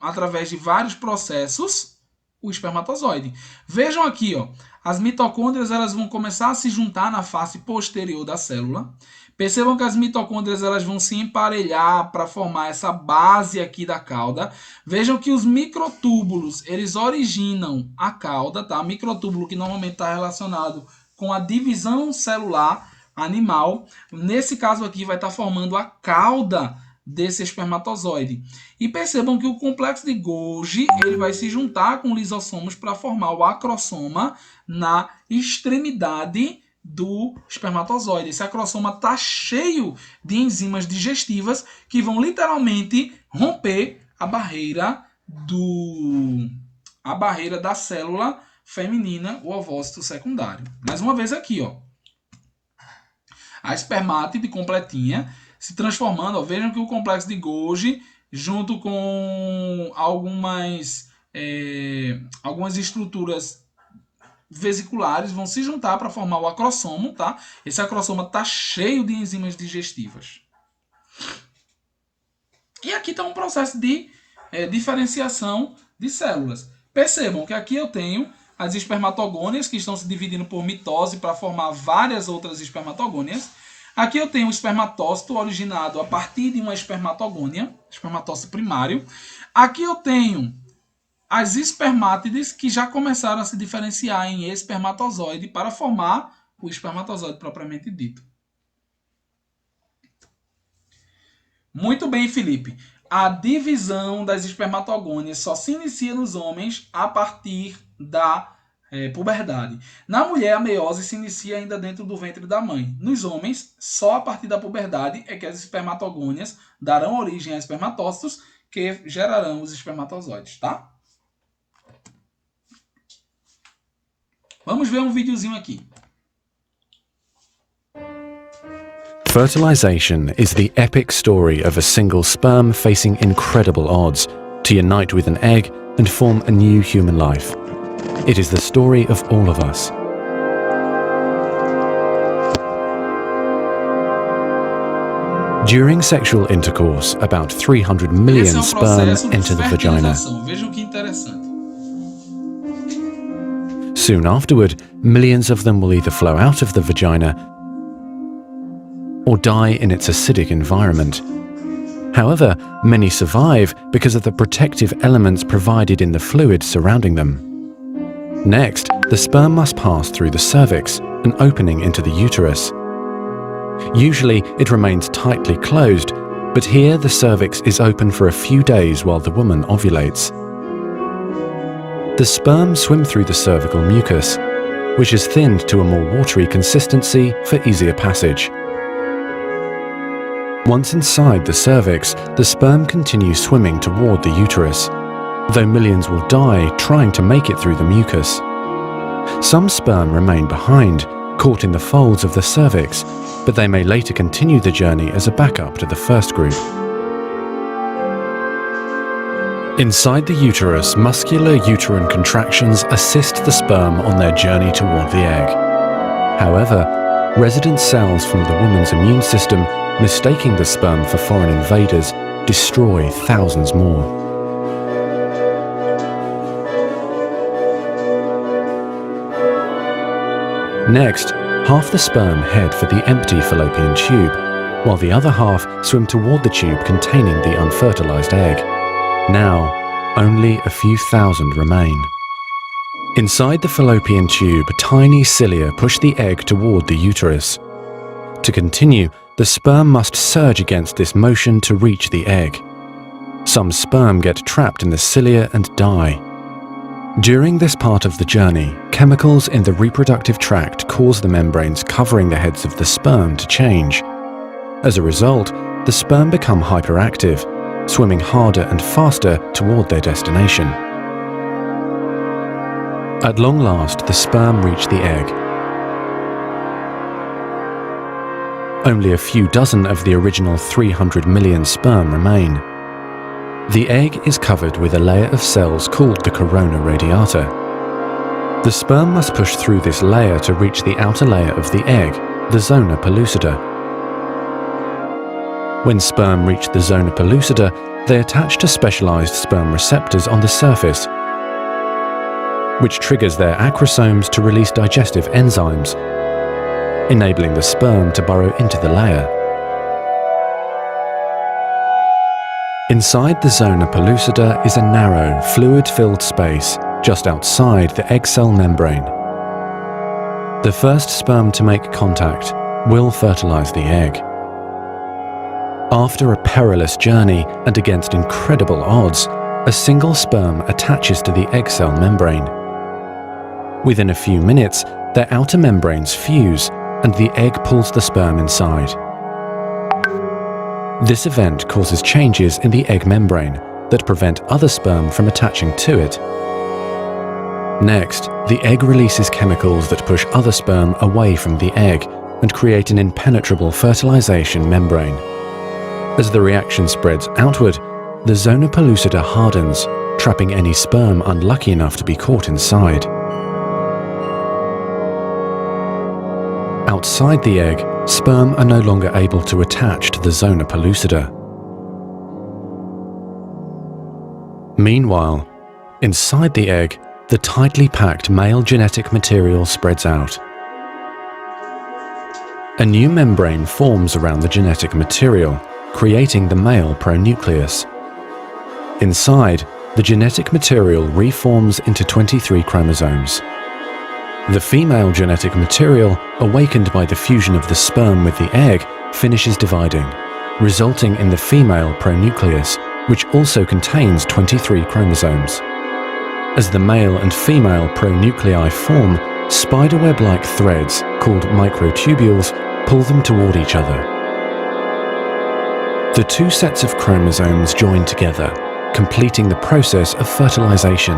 através de vários processos, o espermatozoide. Vejam aqui, ó, as mitocôndrias elas vão começar a se juntar na face posterior da célula. Percebam que as mitocôndrias elas vão se emparelhar para formar essa base aqui da cauda. Vejam que os microtúbulos, eles originam a cauda, tá? Microtúbulo que normalmente está relacionado com a divisão celular animal. Nesse caso aqui vai estar formando a cauda desse espermatozoide. E percebam que o complexo de Golgi ele vai se juntar com lisossomos para formar o acrossoma na extremidade do espermatozoide. Esse acrossoma está cheio de enzimas digestivas que vão literalmente romper a barreira da célula feminina, o ovócito secundário. Mais uma vez aqui, ó. A espermátide completinha se transformando, ó, vejam que o complexo de Golgi, junto com algumas estruturas vesiculares, vão se juntar para formar o acrossomo, tá? Esse acrossoma está cheio de enzimas digestivas. E aqui está um processo de diferenciação de células. Percebam que aqui eu tenho as espermatogônias que estão se dividindo por mitose para formar várias outras espermatogônias. Aqui eu tenho o espermatócito originado a partir de uma espermatogônia, espermatócito primário. Aqui eu tenho as espermátides que já começaram a se diferenciar em espermatozoide para formar o espermatozoide propriamente dito. Muito bem, Felipe. A divisão das espermatogônias só se inicia nos homens a partir da puberdade. Na mulher, a meiose se inicia ainda dentro do ventre da mãe. Nos homens, só a partir da puberdade é que as espermatogônias darão origem a espermatócitos que gerarão os espermatozoides, tá? Vamos ver um videozinho aqui. Fertilization is the epic story of a single sperm facing incredible odds to unite with an egg and form a new human life. It is the story of all of us. During sexual intercourse, about 300 million sperm enter the vagina. Vejam que interessante. Soon afterward, millions of them will either flow out of the vagina or die in its acidic environment. However, many survive because of the protective elements provided in the fluid surrounding them. Next, the sperm must pass through the cervix, an opening into the uterus. Usually, it remains tightly closed, but here the cervix is open for a few days while the woman ovulates. The sperm swim through the cervical mucus, which is thinned to a more watery consistency for easier passage. Once inside the cervix, the sperm continues swimming toward the uterus, though millions will die trying to make it through the mucus. Some sperm remain behind, caught in the folds of the cervix, but they may later continue the journey as a backup to the first group. Inside the uterus, muscular uterine contractions assist the sperm on their journey toward the egg. However, resident cells from the woman's immune system, mistaking the sperm for foreign invaders, destroy thousands more. Next, half the sperm head for the empty fallopian tube, while the other half swim toward the tube containing the unfertilized egg. Now, only a few thousand remain. Inside the fallopian tube, tiny cilia push the egg toward the uterus. To continue, the sperm must surge against this motion to reach the egg. Some sperm get trapped in the cilia and die. During this part of the journey, chemicals in the reproductive tract cause the membranes covering the heads of the sperm to change. As a result, the sperm become hyperactive, swimming harder and faster toward their destination. At long last, the sperm reach the egg. Only a few dozen of the original 300 million sperm remain. The egg is covered with a layer of cells called the corona radiata. The sperm must push through this layer to reach the outer layer of the egg, the zona pellucida. When sperm reach the zona pellucida, they attach to specialized sperm receptors on the surface. which triggers their acrosomes to release digestive enzymes, enabling the sperm to burrow into the layer. Inside the zona pellucida is a narrow, fluid-filled space just outside the egg cell membrane. The first sperm to make contact will fertilize the egg. After a perilous journey and against incredible odds, a single sperm attaches to the egg cell membrane. Within a few minutes, their outer membranes fuse and the egg pulls the sperm inside. This event causes changes in the egg membrane that prevent other sperm from attaching to it. Next, the egg releases chemicals that push other sperm away from the egg and create an impenetrable fertilization membrane. As the reaction spreads outward, the zona pellucida hardens, trapping any sperm unlucky enough to be caught inside. Outside the egg, sperm are no longer able to attach to the zona pellucida. Meanwhile, inside the egg, the tightly packed male genetic material spreads out. A new membrane forms around the genetic material, creating the male pronucleus. Inside, the genetic material reforms into 23 chromosomes. The female genetic material, awakened by the fusion of the sperm with the egg, finishes dividing, resulting in the female pronucleus, which also contains 23 chromosomes. As the male and female pronuclei form, spiderweb-like threads, called microtubules, pull them toward each other. The two sets of chromosomes join together, completing the process of fertilization.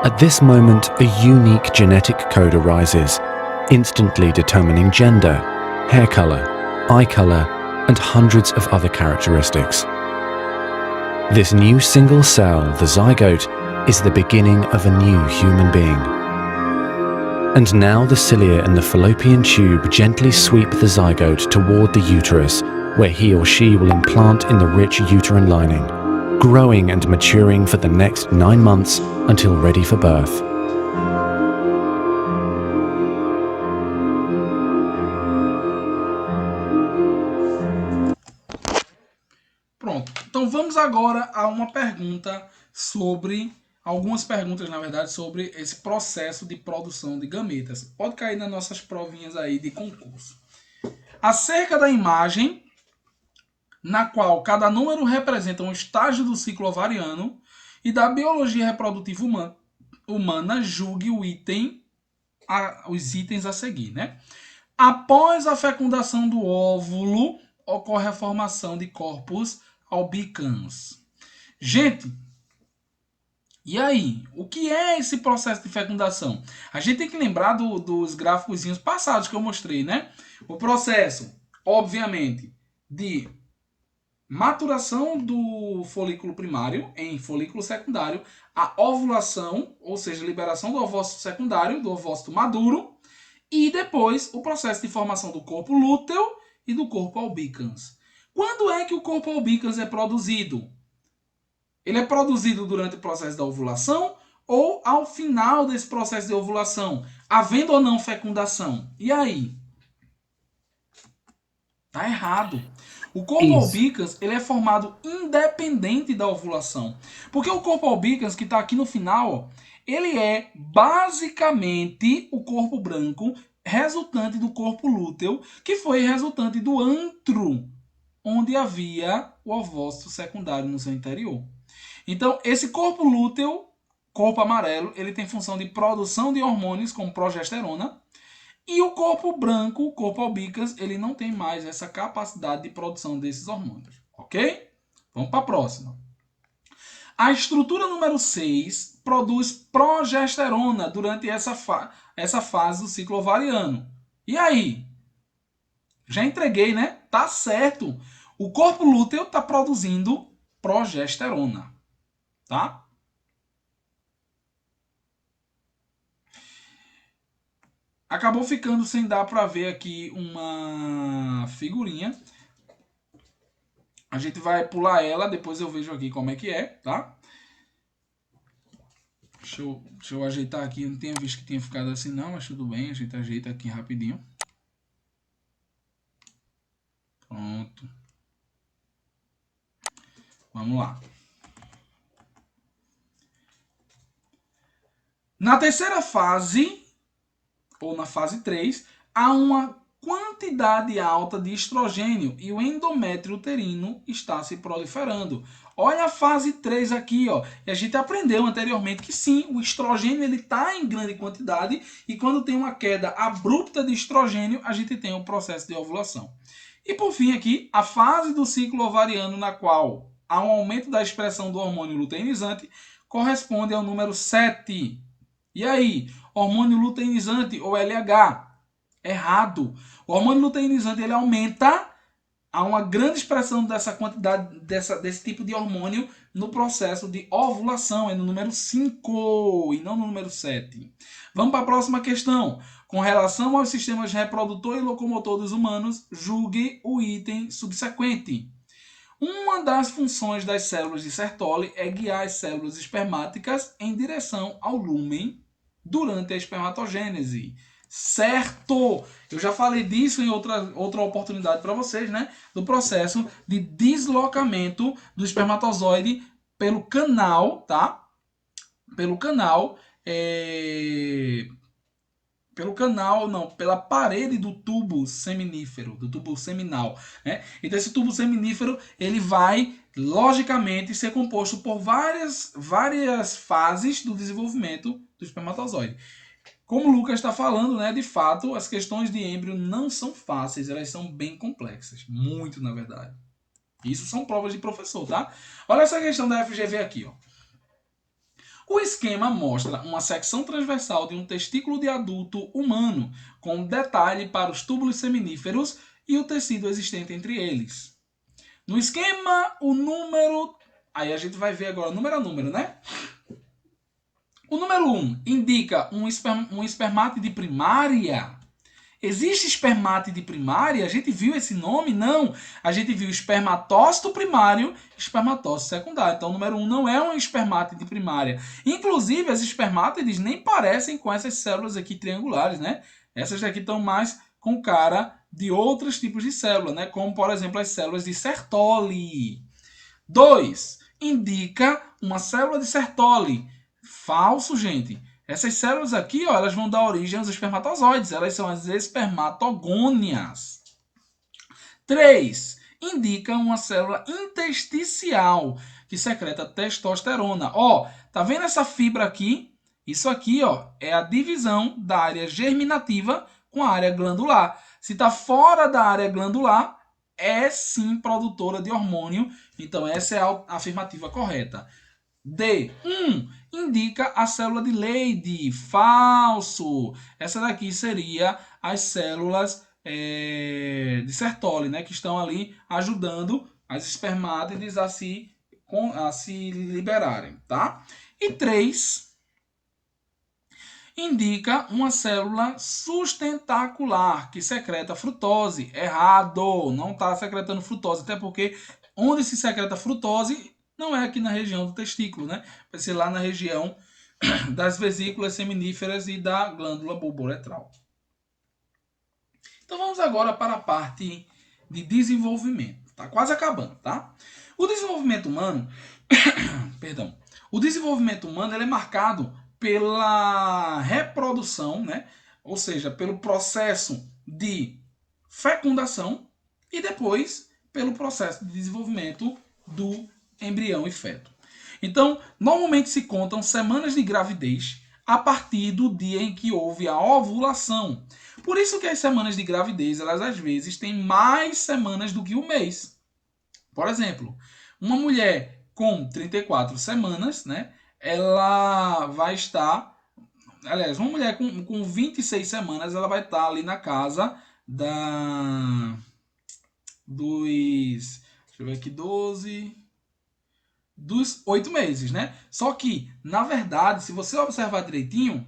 At this moment, a unique genetic code arises, instantly determining gender, hair color, eye color, and hundreds of other characteristics. This new single cell, the zygote, is the beginning of a new human being. And now the cilia in the fallopian tube gently sweep the zygote toward the uterus, where he or she will implant in the rich uterine lining, growing and maturing for the next 9 months until ready for birth. Pronto. Então vamos agora a uma pergunta sobre... Algumas perguntas, na verdade, sobre esse processo de produção de gametas. Pode cair nas nossas provinhas aí de concurso. Acerca da imagem, na qual cada número representa um estágio do ciclo ovariano e da biologia reprodutiva humana, julgue os itens a seguir, né? Após a fecundação do óvulo, ocorre a formação de corpos albicans. Gente, e aí? O que é esse processo de fecundação? A gente tem que lembrar dos gráficos passados que eu mostrei, né? O processo, obviamente, de maturação do folículo primário em folículo secundário, a ovulação, ou seja, liberação do ovócito secundário, do ovócito maduro, e depois o processo de formação do corpo lúteo e do corpo albicans. Quando é que o corpo albicans é produzido? Ele é produzido durante o processo da ovulação ou ao final desse processo de ovulação, havendo ou não fecundação? E aí? Tá errado. O corpo albicans, ele é formado independente da ovulação. Porque o corpo albicans, que está aqui no final, ó, ele é basicamente o corpo branco resultante do corpo lúteo, que foi resultante do antro, onde havia o ovócito secundário no seu interior. Então, esse corpo lúteo, corpo amarelo, ele tem função de produção de hormônios como progesterona. E o corpo branco, o corpo albicans, ele não tem mais essa capacidade de produção desses hormônios. Ok? Vamos para a próxima. A estrutura número 6 produz progesterona durante essa fase do ciclo ovariano. E aí? Já entreguei, né? Tá certo. O corpo lúteo está produzindo progesterona. Tá? Acabou ficando sem dar para ver aqui uma figurinha. A gente vai pular ela, depois eu vejo aqui como é que é, tá? Deixa eu ajeitar aqui. Eu não tinha visto que tinha ficado assim não, mas tudo bem. A gente ajeita aqui rapidinho. Pronto. Vamos lá. Na terceira fase, ou na fase 3, há uma quantidade alta de estrogênio e o endométrio uterino está se proliferando. Olha a fase 3 aqui, ó. E a gente aprendeu anteriormente que sim, o estrogênio ele está em grande quantidade e quando tem uma queda abrupta de estrogênio, a gente tem o processo de ovulação. E por fim aqui, a fase do ciclo ovariano na qual há um aumento da expressão do hormônio luteinizante corresponde ao número 7. E aí, hormônio luteinizante ou LH? Errado. O hormônio luteinizante ele aumenta a uma grande expressão dessa quantidade, desse tipo de hormônio no processo de ovulação. É no número 5 e não no número 7. Vamos para a próxima questão. Com relação aos sistemas reprodutor e locomotor dos humanos, julgue o item subsequente. Uma das funções das células de Sertoli é guiar as células espermáticas em direção ao lúmen durante a espermatogênese. Certo! Eu já falei disso em outra oportunidade para vocês, né? Do processo de deslocamento do espermatozoide pelo canal, tá? Pela parede do tubo seminífero, do tubo seminal, né? Então esse tubo seminífero, ele vai logicamente ser composto por várias fases do desenvolvimento do espermatozoide. Como o Lucas está falando, né, de fato, as questões de êmbrio não são fáceis, elas são bem complexas, muito na verdade. Isso são provas de professor, tá? Olha essa questão da FGV aqui, ó. O esquema mostra uma secção transversal de um testículo de adulto humano, com detalhe para os túbulos seminíferos e o tecido existente entre eles. No esquema, o número... Aí a gente vai ver agora número a número, né? O número 1 indica um espermátide primária. Existe espermátide primária? A gente viu esse nome? Não. A gente viu espermatócito primário e espermatócito secundário. Então, o número 1 não é um espermátide primária. Inclusive, as espermátides nem parecem com essas células aqui triangulares, né? Essas daqui estão mais com cara de outros tipos de célula, né? Como, por exemplo, as células de Sertoli. 2. Indica uma célula de Sertoli. Falso, gente. Essas células aqui, ó, elas vão dar origem aos espermatozoides. Elas são as espermatogônias. 3. Indica uma célula intersticial que secreta testosterona. Ó, tá vendo essa fibra aqui? Isso aqui, ó, é a divisão da área germinativa com a área glandular. Se está fora da área glandular, é sim produtora de hormônio. Então, essa é a afirmativa correta. D. 1. Indica a célula de Leydig. Falso. Essa daqui seria as células de Sertoli, né, que estão ali ajudando as espermátides a se liberarem, tá? E 3. Indica uma célula sustentacular que secreta frutose. Errado. Não está secretando frutose, até porque onde se secreta frutose não é aqui na região do testículo, né? Vai ser lá na região das vesículas seminíferas e da glândula bulbouretral. Então vamos agora para a parte de desenvolvimento. Tá quase acabando, tá? O desenvolvimento humano, perdão, o desenvolvimento humano ele é marcado pela reprodução, né? Ou seja, pelo processo de fecundação e depois pelo processo de desenvolvimento do embrião e feto. Então, normalmente se contam semanas de gravidez a partir do dia em que houve a ovulação. Por isso que as semanas de gravidez, elas às vezes têm mais semanas do que um mês. Por exemplo, uma mulher com 34 semanas, né, ela vai estar... Aliás, uma mulher com 26 semanas, ela vai estar ali na casa dos... Deixa eu ver aqui, 12... dos 8 meses, né? Só que, na verdade, se você observar direitinho,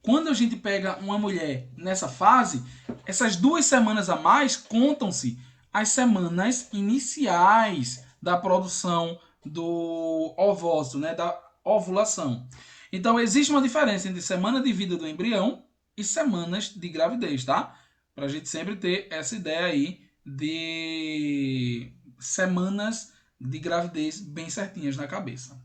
quando a gente pega uma mulher nessa fase, essas 2 semanas a mais contam-se as semanas iniciais da produção do ovócito, né? ovulação. Então, existe uma diferença entre semana de vida do embrião e semanas de gravidez, tá? Para a gente sempre ter essa ideia aí de semanas de gravidez bem certinhas na cabeça.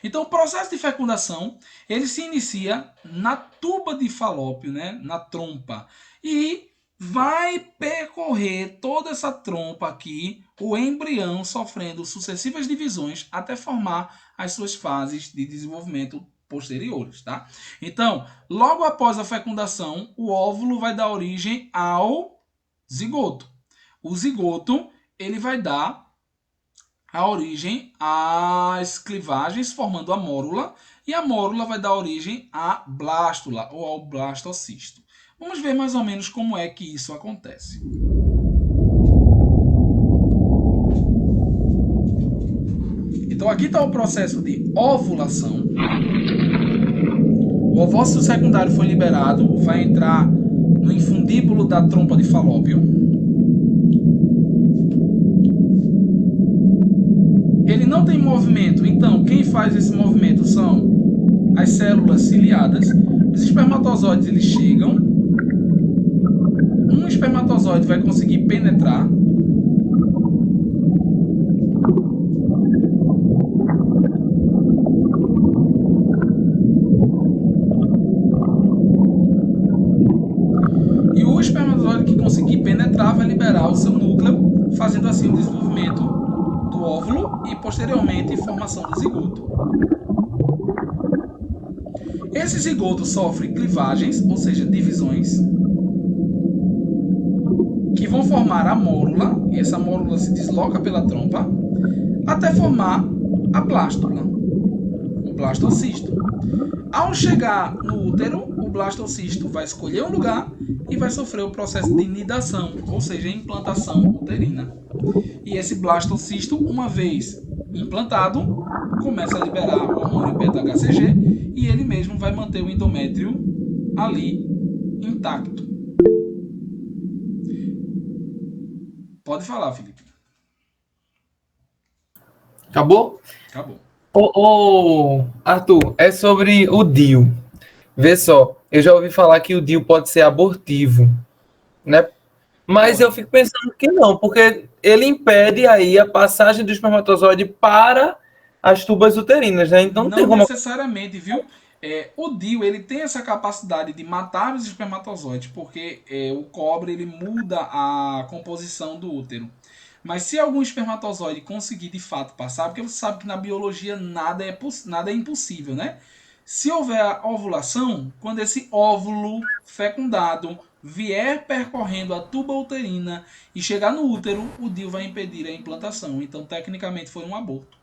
Então, o processo de fecundação, ele se inicia na tuba de Falópio, né? Na trompa. E vai percorrer toda essa trompa aqui, o embrião sofrendo sucessivas divisões até formar as suas fases de desenvolvimento posteriores, tá? Então, logo após a fecundação, o óvulo vai dar origem ao zigoto. O zigoto, ele vai dar a origem às clivagens, formando a mórula, e a mórula vai dar origem à blástula ou ao blastocisto. Vamos ver mais ou menos como é que isso acontece. Então aqui está o processo de ovulação. O ovócito secundário foi liberado, vai entrar no infundíbulo da trompa de Falópio. Ele não tem movimento, então quem faz esse movimento são as células ciliadas. Os espermatozoides eles chegam. Um espermatozoide vai conseguir penetrar. E o espermatozoide que conseguir penetrar vai liberar o seu núcleo, fazendo assim o desenvolvimento do óvulo e posteriormente formação do zigoto. Esse zigoto sofre clivagens, ou seja, divisões, que vão formar a mórula, e essa mórula se desloca pela trompa, até formar a blástula, o blastocisto. Ao chegar no útero, o blastocisto vai escolher um lugar e vai sofrer o processo de nidação, ou seja, implantação uterina. E esse blastocisto, uma vez implantado, começa a liberar o hormônio beta-HCG e ele mesmo vai manter o endométrio ali intacto. Pode falar, Felipe. Acabou? Acabou. Arthur, é sobre o DIU. Vê só, eu já ouvi falar que o DIU pode ser abortivo, né? Mas eu fico pensando que não, porque ele impede aí a passagem do espermatozoide para as tubas uterinas, né? Então não tem como... necessariamente, viu? O DIU ele tem essa capacidade de matar os espermatozoides, porque o cobre ele muda a composição do útero. Mas se algum espermatozoide conseguir de fato passar, porque você sabe que na biologia nada é impossível, né? Se houver a ovulação, quando esse óvulo fecundado vier percorrendo a tuba uterina e chegar no útero, o DIU vai impedir a implantação. Então, tecnicamente, foi um aborto.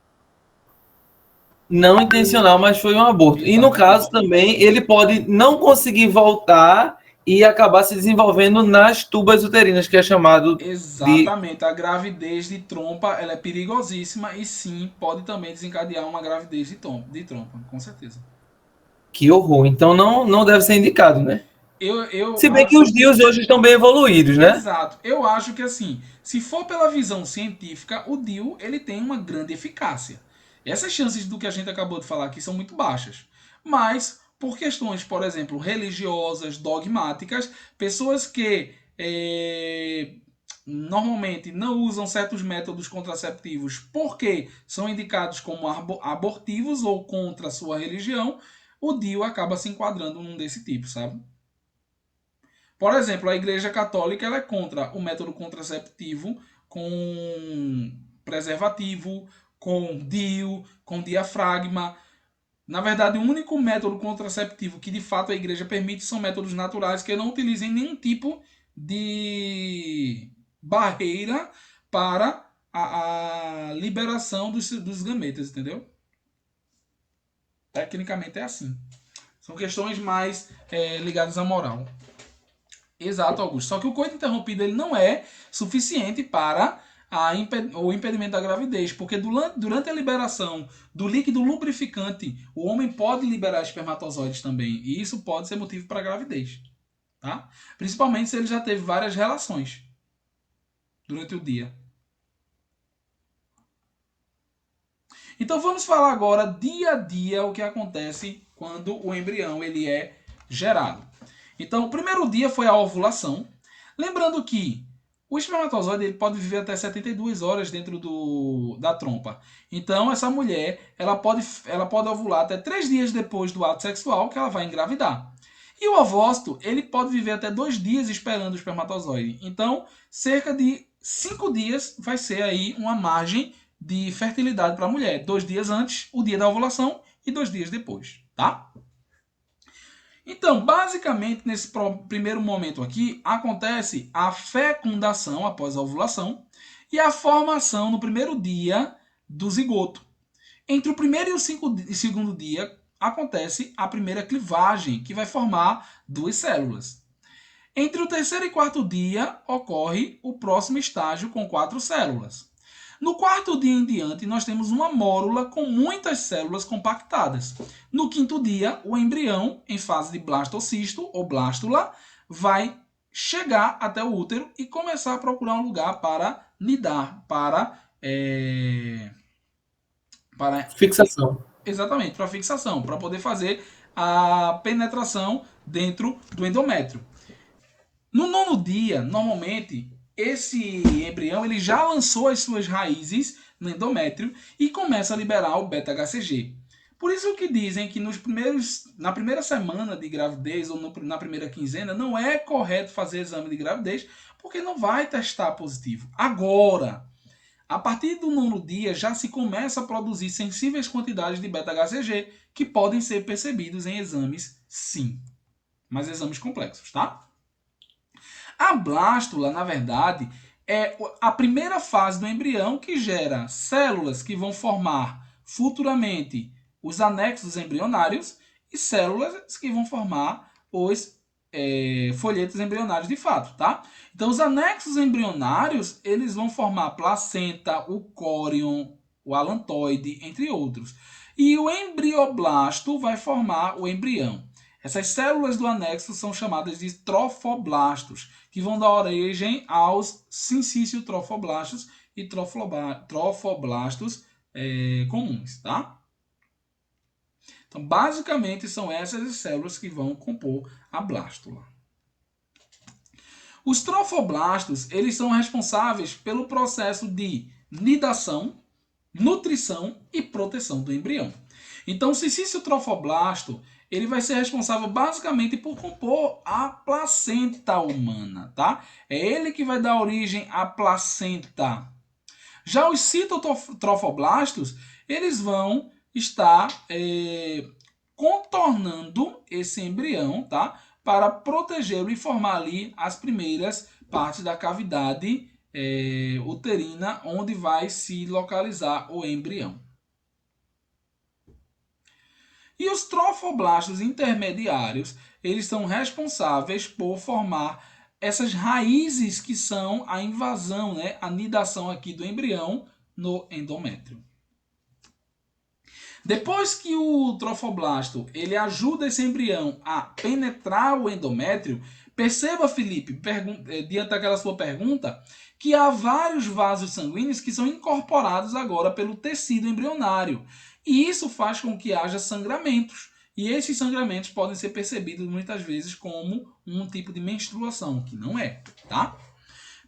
Não intencional, mas foi um aborto. Exatamente. E no caso também, ele pode não conseguir voltar e acabar se desenvolvendo nas tubas uterinas, que é chamado Exatamente. A gravidez de trompa ela é perigosíssima e sim, pode também desencadear uma gravidez de trompa, com certeza. Que horror. Então não deve ser indicado, né? Se bem que os DIUs hoje estão bem evoluídos, né? Exato. Eu acho que assim, se for pela visão científica, o DIU ele tem uma grande eficácia. Essas chances do que a gente acabou de falar aqui são muito baixas. Mas, por questões, por exemplo, religiosas, dogmáticas, pessoas que normalmente não usam certos métodos contraceptivos porque são indicados como abortivos ou contra a sua religião, o DIU acaba se enquadrando num desse tipo, sabe? Por exemplo, a Igreja Católica ela é contra o método contraceptivo com preservativo, com DIU, com diafragma. Na verdade, o único método contraceptivo que de fato a igreja permite são métodos naturais que não utilizem nenhum tipo de barreira para a liberação dos gametas, entendeu? Tecnicamente é assim. São questões mais ligadas à moral. Exato, Augusto. Só que o coito interrompido ele não é suficiente para o impedimento da gravidez, porque durante a liberação do líquido lubrificante, o homem pode liberar espermatozoides também, e isso pode ser motivo para a gravidez, tá? Principalmente se ele já teve várias relações durante o dia. Então vamos falar agora dia a dia o que acontece quando o embrião ele é gerado. Então o primeiro dia foi a ovulação. Lembrando que o espermatozoide ele pode viver até 72 horas dentro da trompa. Então essa mulher ela pode ovular até 3 dias depois do ato sexual que ela vai engravidar. E o ovócito ele pode viver até 2 dias esperando o espermatozoide. Então cerca de 5 dias vai ser aí uma margem de fertilidade para a mulher. 2 dias antes, o dia da ovulação, e 2 dias depois, tá? Então, basicamente, nesse primeiro momento aqui, acontece a fecundação após a ovulação e a formação no primeiro dia do zigoto. Entre o primeiro e o segundo dia, acontece a primeira clivagem, que vai formar 2 células. Entre o terceiro e quarto dia, ocorre o próximo estágio com 4 células. No quarto dia em diante, nós temos uma mórula com muitas células compactadas. No quinto dia, o embrião, em fase de blastocisto ou blástula, vai chegar até o útero e começar a procurar um lugar para nidar, para Fixação. Exatamente, para fixação, para poder fazer a penetração dentro do endométrio. No 9º dia, normalmente, esse embrião ele já lançou as suas raízes no endométrio e começa a liberar o beta-HCG. Por isso que dizem que na primeira semana de gravidez ou na primeira quinzena não é correto fazer exame de gravidez porque não vai testar positivo. Agora, a partir do 9º dia já se começa a produzir sensíveis quantidades de beta-HCG que podem ser percebidos em exames, sim, mas exames complexos, tá? A blástula, na verdade, é a primeira fase do embrião que gera células que vão formar futuramente os anexos embrionários e células que vão formar os folhetos embrionários de fato, tá? Então, os anexos embrionários, eles vão formar a placenta, o córion, o alantoide, entre outros. E o embrioblasto vai formar o embrião. Essas células do anexo são chamadas de trofoblastos, que vão dar origem aos sincício-trofoblastos e trofoblastos comuns, tá? Então, basicamente, são essas as células que vão compor a blástula. Os trofoblastos, eles são responsáveis pelo processo de nidação, nutrição e proteção do embrião. Então, o sincício-trofoblasto ele vai ser responsável basicamente por compor a placenta humana, tá? É ele que vai dar origem à placenta. Já os citotrofoblastos, eles vão estar contornando esse embrião, tá? Para protegê-lo e formar ali as primeiras partes da cavidade uterina, onde vai se localizar o embrião. E os trofoblastos intermediários, eles são responsáveis por formar essas raízes que são a invasão, né, a nidação aqui do embrião no endométrio. Depois que o trofoblasto ele ajuda esse embrião a penetrar o endométrio, perceba, Felipe, diante daquela sua pergunta, que há vários vasos sanguíneos que são incorporados agora pelo tecido embrionário. E isso faz com que haja sangramentos. E esses sangramentos podem ser percebidos muitas vezes como um tipo de menstruação, que não é, tá?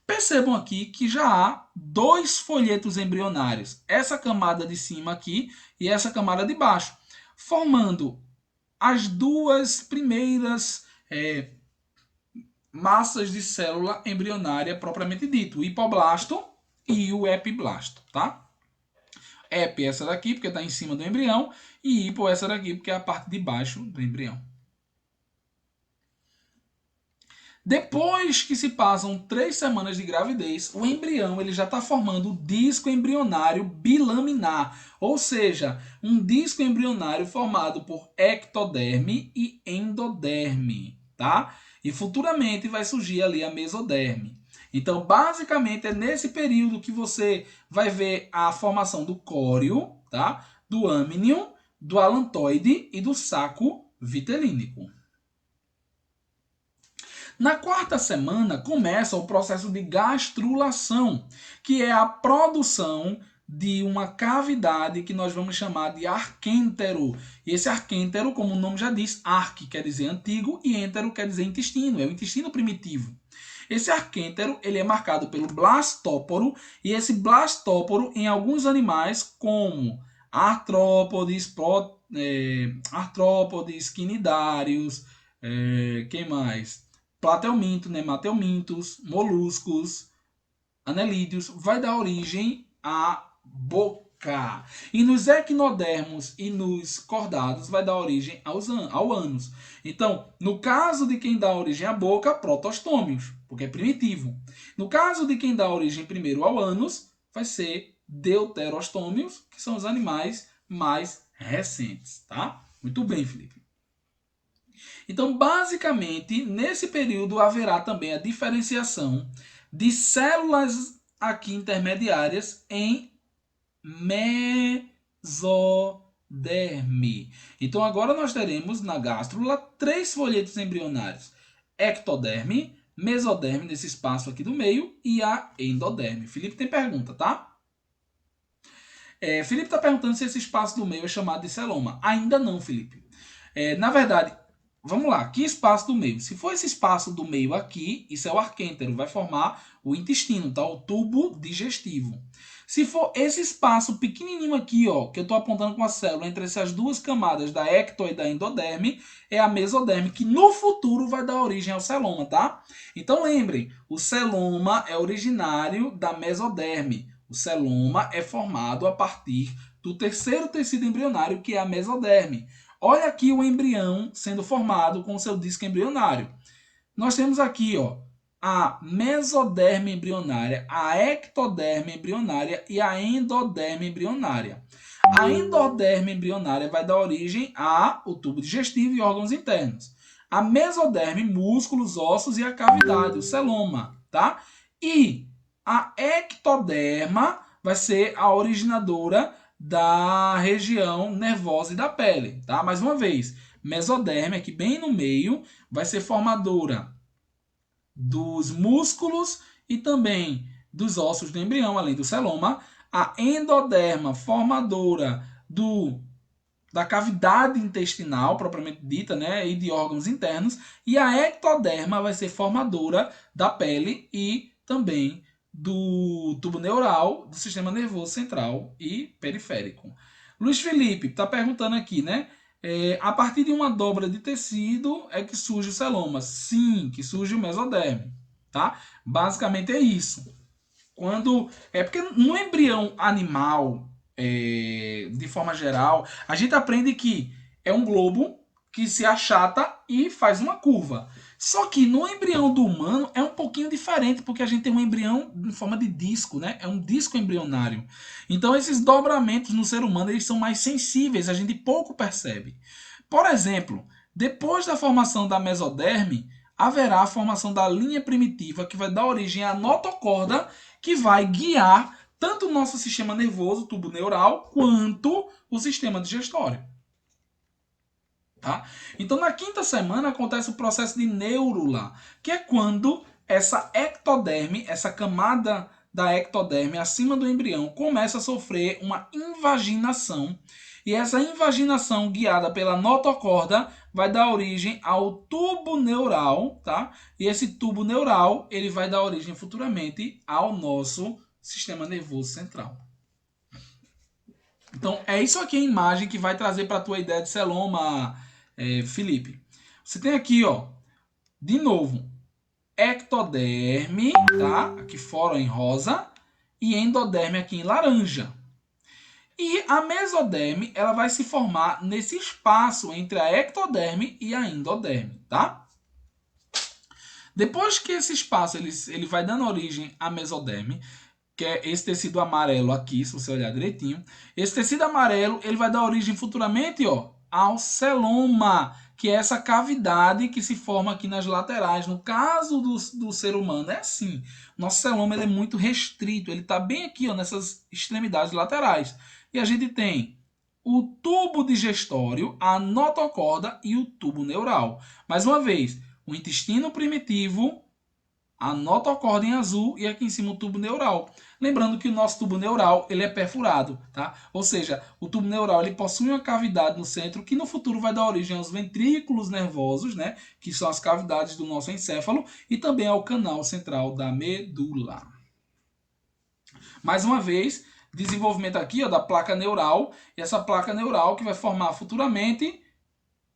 Percebam aqui que já há 2 folhetos embrionários, essa camada de cima aqui e essa camada de baixo, formando as 2 primeiras massas de célula embrionária propriamente dito, o hipoblasto e o epiblasto, tá? Epi essa daqui, porque está em cima do embrião, e hipo essa daqui, porque é a parte de baixo do embrião. Depois que se passam 3 semanas de gravidez, o embrião ele já está formando o disco embrionário bilaminar, ou seja, um disco embrionário formado por ectoderme e endoderme, tá? E futuramente vai surgir ali a mesoderme. Então, basicamente, é nesse período que você vai ver a formação do córeo, tá? Do amnion, do alantoide e do saco vitelínico. Na 4ª semana, começa o processo de gastrulação, que é a produção de uma cavidade que nós vamos chamar de arquêntero. E esse arquêntero, como o nome já diz, arque quer dizer antigo e êntero quer dizer intestino, é o intestino primitivo. Esse arquêntero ele é marcado pelo blastóporo, e esse blastóporo em alguns animais, como artrópodes, quinidários, quem mais? Platelminto, nematelmintos, moluscos, anelídeos, vai dar origem à boca. E nos equinodermos e nos cordados vai dar origem ao ânus. Então, no caso de quem dá origem à boca, protostômios, porque é primitivo. No caso de quem dá origem primeiro ao ânus, vai ser deuterostômios, que são os animais mais recentes, tá? Muito bem, Felipe. Então, basicamente, nesse período haverá também a diferenciação de células aqui intermediárias em mesoderme. Então, agora nós teremos na gástrula 3 folhetos embrionários: ectoderme, mesoderme, nesse espaço aqui do meio, e a endoderme. Felipe tem pergunta, tá? Felipe está perguntando se esse espaço do meio é chamado de celoma. Ainda não, Felipe. Na verdade, vamos lá, que espaço do meio? Se for esse espaço do meio aqui, isso é o arquêntero, vai formar o intestino, tá? O tubo digestivo. Se for esse espaço pequenininho aqui, ó, que eu estou apontando com a célula entre essas duas camadas da ecto e da endoderme, é a mesoderme, que no futuro vai dar origem ao celoma, tá? Então lembrem, o celoma é originário da mesoderme. O celoma é formado a partir do terceiro tecido embrionário, que é a mesoderme. Olha aqui o embrião sendo formado com o seu disco embrionário. Nós temos aqui, ó, a mesoderme embrionária, a ectoderme embrionária e a endoderme embrionária. A endoderme embrionária vai dar origem ao tubo digestivo e órgãos internos. A mesoderme, músculos, ossos e a cavidade, o celoma, tá? E a ectoderma vai ser a originadora da região nervosa e da pele, tá? Mais uma vez, mesoderme aqui bem no meio vai ser formadora dos músculos e também dos ossos do embrião, além do celoma. A endoderma, formadora da cavidade intestinal, propriamente dita, né, e de órgãos internos. E a ectoderma vai ser formadora da pele e também do tubo neural, do sistema nervoso central e periférico. Luiz Felipe está perguntando aqui, né? A partir de uma dobra de tecido é que surge o celoma. Sim, que surge o mesoderme, tá? Basicamente é isso. Porque no embrião animal, de forma geral, a gente aprende que é um globo que se achata e faz uma curva. Só que no embrião do humano é um pouquinho diferente, porque a gente tem um embrião em forma de disco, né? É um disco embrionário. Então esses dobramentos no ser humano eles são mais sensíveis, a gente pouco percebe. Por exemplo, depois da formação da mesoderme, haverá a formação da linha primitiva, que vai dar origem à notocorda, que vai guiar tanto o nosso sistema nervoso, o tubo neural, quanto o sistema digestório. Tá? Então, na 5ª semana, acontece o processo de neurula, que é quando essa ectoderme, essa camada da ectoderme acima do embrião, começa a sofrer uma invaginação. E essa invaginação, guiada pela notocorda, vai dar origem ao tubo neural, tá? E esse tubo neural, ele vai dar origem futuramente ao nosso sistema nervoso central. Então, é isso aqui a imagem que vai trazer para a tua ideia de celoma, Felipe. Você tem aqui, ó, de novo, ectoderme, tá? Aqui fora em rosa, e endoderme aqui em laranja. E a mesoderme, ela vai se formar nesse espaço entre a ectoderme e a endoderme, tá? Depois que esse espaço ele vai dando origem à mesoderme, que é esse tecido amarelo aqui, se você olhar direitinho, esse tecido amarelo ele vai dar origem futuramente, ó, ao celoma, que é essa cavidade que se forma aqui nas laterais. No caso do ser humano, é assim. Nosso celoma ele é muito restrito, ele está bem aqui, ó, nessas extremidades laterais. E a gente tem o tubo digestório, a notocorda e o tubo neural. Mais uma vez, o intestino primitivo, a notocorda em azul e aqui em cima o tubo neural. Lembrando que o nosso tubo neural ele é perfurado, tá? Ou seja, o tubo neural ele possui uma cavidade no centro que no futuro vai dar origem aos ventrículos nervosos, né? Que são as cavidades do nosso encéfalo, e também ao canal central da medula. Mais uma vez, desenvolvimento aqui ó, da placa neural, e essa placa neural que vai formar futuramente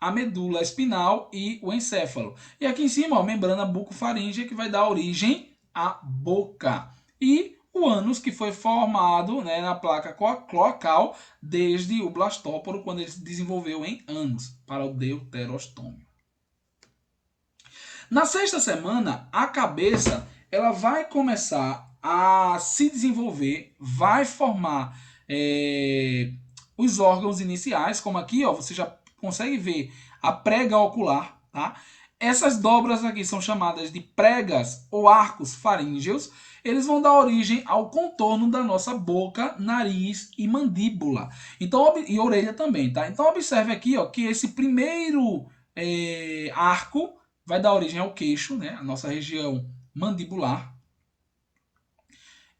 a medula espinal e o encéfalo. E aqui em cima, ó, a membrana bucofaríngea que vai dar origem à boca. E o ânus que foi formado, né, na placa cloacal desde o blastóporo, quando ele se desenvolveu em ânus, para o deuterostômio. Na sexta semana, a cabeça ela vai começar a se desenvolver, vai formar os órgãos iniciais, como aqui, ó, você já consegue ver a prega ocular, tá? Essas dobras aqui são chamadas de pregas ou arcos faríngeos. Eles vão dar origem ao contorno da nossa boca, nariz e mandíbula. Então, e orelha também, tá? Então observe aqui, ó, que esse primeiro arco vai dar origem ao queixo, né? A nossa região mandibular.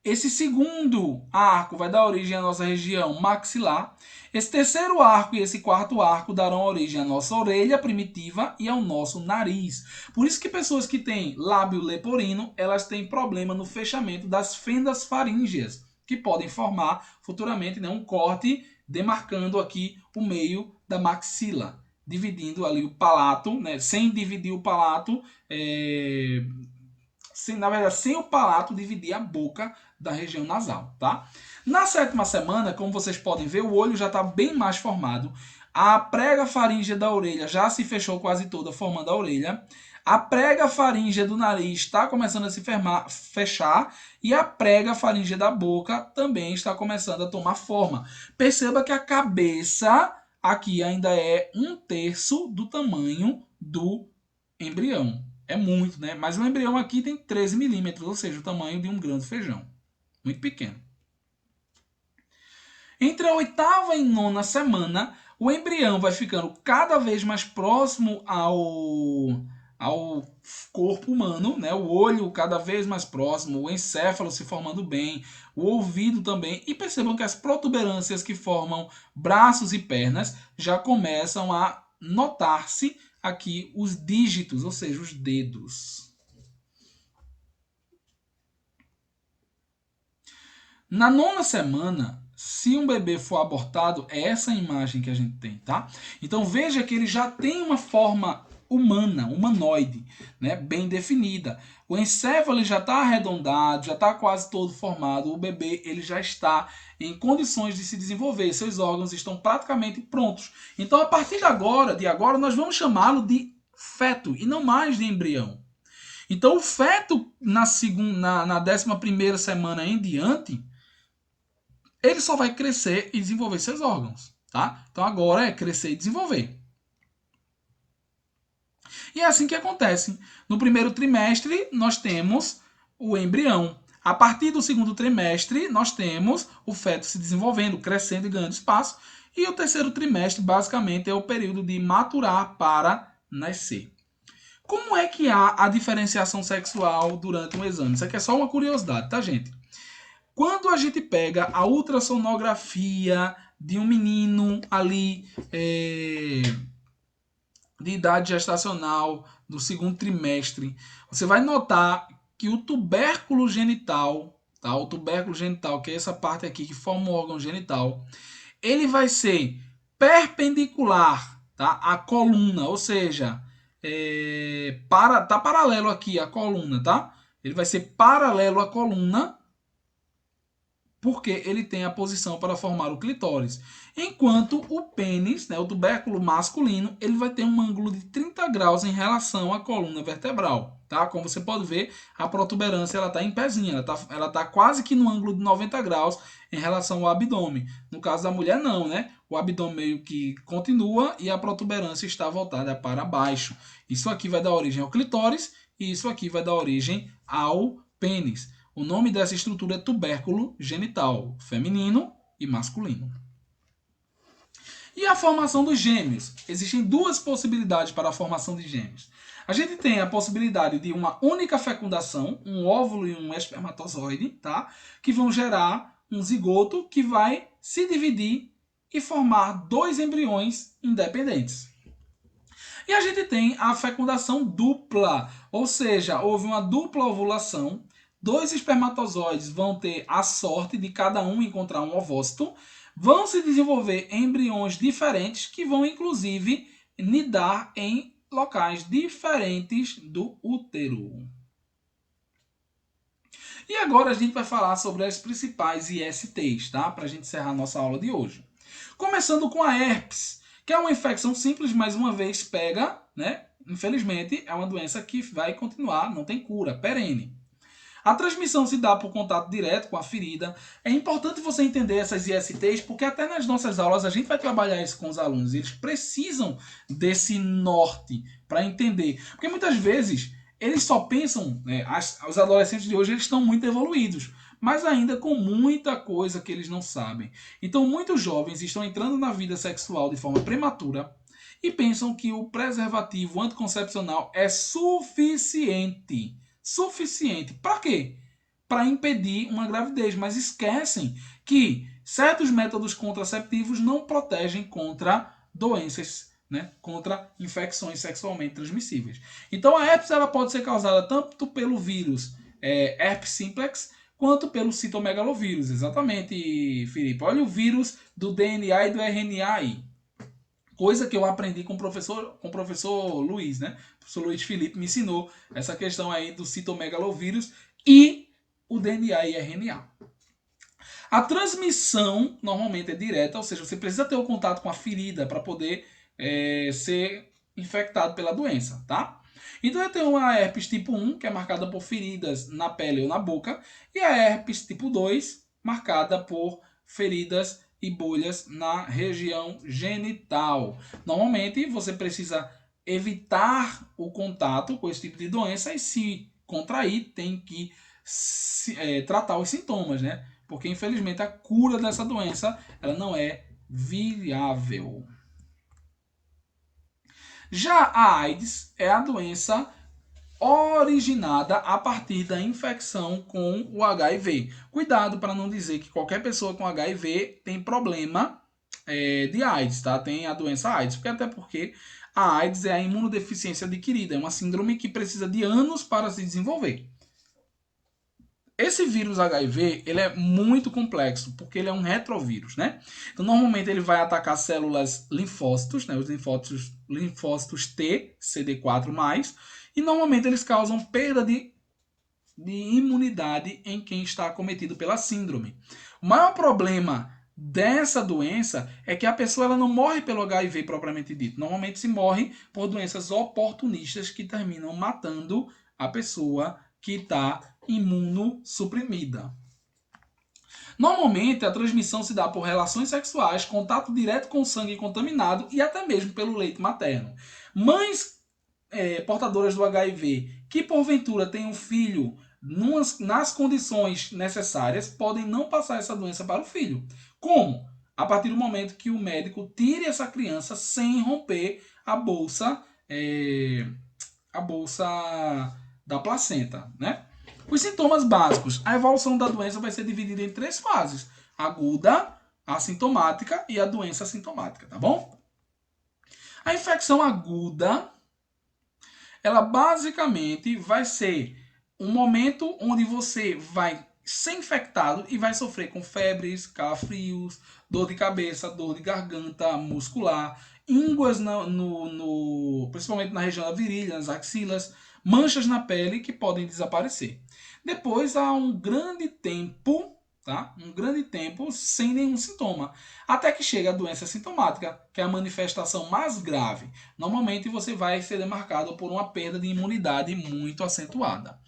Esse segundo arco vai dar origem à nossa região maxilar. Esse terceiro arco e esse quarto arco darão origem à nossa orelha primitiva e ao nosso nariz. Por isso que pessoas que têm lábio leporino, elas têm problema no fechamento das fendas faríngeas, que podem formar futuramente, né, um corte demarcando aqui o meio da maxila, dividindo ali o palato, né, sem dividir o palato, sem o palato dividir a boca da região nasal, tá? Na sétima semana, como vocês podem ver, o olho já está bem mais formado. A prega faríngea da orelha já se fechou quase toda, formando a orelha. A prega faríngea do nariz está começando a se fechar e a prega faríngea da boca também está começando a tomar forma. Perceba que a cabeça aqui ainda é 1/3 do tamanho do embrião. É muito, né? Mas o embrião aqui tem 13 milímetros, ou seja, o tamanho de um grão de feijão. Muito pequeno. Entre a 8ª e 9ª semana, o embrião vai ficando cada vez mais próximo ao corpo humano, né? O olho cada vez mais próximo, o encéfalo se formando bem, o ouvido também. E percebam que as protuberâncias que formam braços e pernas já começam a notar-se aqui os dígitos, ou seja, os dedos. Na 9ª semana, se um bebê for abortado, é essa imagem que a gente tem, tá? Então veja que ele já tem uma forma humana, humanoide, né, bem definida. O encéfalo já está arredondado, já está quase todo formado. O bebê ele já está em condições de se desenvolver. Seus órgãos estão praticamente prontos. Então, a partir de agora, nós vamos chamá-lo de feto e não mais de embrião. Então, o feto na 11ª semana em diante, ele só vai crescer e desenvolver seus órgãos, tá? Então, agora é crescer e desenvolver. E é assim que acontece. No primeiro trimestre, nós temos o embrião. A partir do segundo trimestre, nós temos o feto se desenvolvendo, crescendo e ganhando espaço. E o terceiro trimestre, basicamente, é o período de maturar para nascer. Como é que há a diferenciação sexual durante um exame? Isso aqui é só uma curiosidade, tá, gente? Quando a gente pega a ultrassonografia de um menino ali de idade gestacional do segundo trimestre, você vai notar que o tubérculo genital, tá? O tubérculo genital, que é essa parte aqui que forma o órgão genital, ele vai ser perpendicular, tá? À coluna, ou seja, tá paralelo aqui à coluna, tá? Ele vai ser paralelo à coluna, porque ele tem a posição para formar o clitóris. Enquanto o pênis, né, o tubérculo masculino, ele vai ter um ângulo de 30 graus em relação à coluna vertebral. Tá? Como você pode ver, a protuberância está em pezinha, ela tá quase que no ângulo de 90 graus em relação ao abdômen. No caso da mulher, não, né? O abdômen meio que continua e a protuberância está voltada para baixo. Isso aqui vai dar origem ao clitóris e isso aqui vai dar origem ao pênis. O nome dessa estrutura é tubérculo genital, feminino e masculino. E a formação dos gêmeos. Existem duas possibilidades para a formação de gêmeos. A gente tem a possibilidade de uma única fecundação, um óvulo e um espermatozoide, tá? Que vão gerar um zigoto que vai se dividir e formar dois embriões independentes. E a gente tem a fecundação dupla, ou seja, houve uma dupla ovulação, dois espermatozoides vão ter a sorte de cada um encontrar um ovócito, vão se desenvolver embriões diferentes que vão, inclusive, nidar em locais diferentes do útero. E agora a gente vai falar sobre as principais ISTs, tá? Para a gente encerrar a nossa aula de hoje. Começando com a herpes, que é uma infecção simples, mais uma vez pega, né? Infelizmente, é uma doença que vai continuar, não tem cura, perene. A transmissão se dá por contato direto com a ferida. É importante você entender essas ISTs, porque até nas nossas aulas a gente vai trabalhar isso com os alunos. Eles precisam desse norte para entender. Porque muitas vezes eles só pensam, né, os adolescentes de hoje eles estão muito evoluídos, mas ainda com muita coisa que eles não sabem. Então muitos jovens estão entrando na vida sexual de forma prematura e pensam que o preservativo anticoncepcional é suficiente. Suficiente. Para quê? Para impedir uma gravidez, mas esquecem que certos métodos contraceptivos não protegem contra doenças, né? Contra infecções sexualmente transmissíveis. Então a herpes ela pode ser causada tanto pelo vírus herpes simplex quanto pelo citomegalovírus. Exatamente, Felipe. Olha o vírus do DNA e do RNA aí. Coisa que eu aprendi com o professor Luiz, né? O professor Luiz Felipe me ensinou essa questão aí do citomegalovírus e o DNA e RNA. A transmissão normalmente é direta, ou seja, você precisa ter o contato com a ferida para poder ser infectado pela doença, tá? Então eu tenho a herpes tipo 1, que é marcada por feridas na pele ou na boca, e a herpes tipo 2, marcada por feridas e bolhas na região genital. Normalmente você precisa evitar o contato com esse tipo de doença e se contrair tem que tratar os sintomas, né? Porque infelizmente a cura dessa doença ela não é viável. Já a AIDS é a doença originada a partir da infecção com o HIV. Cuidado para não dizer que qualquer pessoa com HIV tem problema de AIDS, tá? Tem a doença AIDS, porque a AIDS é a imunodeficiência adquirida, é uma síndrome que precisa de anos para se desenvolver. Esse vírus HIV, ele é muito complexo, porque ele é um retrovírus, né? Então, normalmente ele vai atacar células linfócitos, né? Os linfócitos T, CD4+, e normalmente eles causam perda de imunidade em quem está acometido pela síndrome. O maior problema dessa doença é que a pessoa ela não morre pelo HIV propriamente dito. Normalmente se morre por doenças oportunistas que terminam matando a pessoa que está imunossuprimida. Normalmente a transmissão se dá por relações sexuais, contato direto com sangue contaminado e até mesmo pelo leite materno. Mães portadoras do HIV que porventura têm um filho nas condições necessárias podem não passar essa doença para o filho. Como? A partir do momento que o médico tire essa criança sem romper a bolsa da placenta, né? Os sintomas básicos. A evolução da doença vai ser dividida em 3 fases: aguda, assintomática e a doença assintomática, tá bom? A infecção aguda ela basicamente vai ser um momento onde você vai ser infectado e vai sofrer com febres, calafrios, dor de cabeça, dor de garganta muscular, ínguas principalmente na região da virilha, nas axilas, manchas na pele que podem desaparecer. Depois há um grande tempo, tá? Um grande tempo sem nenhum sintoma, até que chega a doença sintomática, que é a manifestação mais grave. Normalmente você vai ser demarcado por uma perda de imunidade muito acentuada.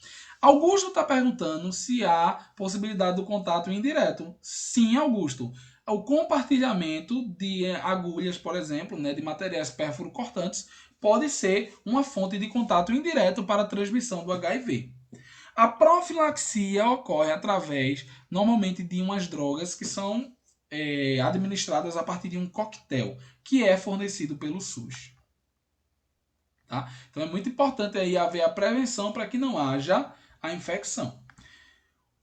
Augusto está perguntando se há possibilidade do contato indireto. Sim, Augusto. O compartilhamento de agulhas, por exemplo, né, de materiais pérfuro-cortantes, pode ser uma fonte de contato indireto para a transmissão do HIV. A profilaxia ocorre através, normalmente, de umas drogas que são administradas a partir de um coquetel, que é fornecido pelo SUS. Tá? Então é muito importante aí haver a prevenção para que não haja a infecção.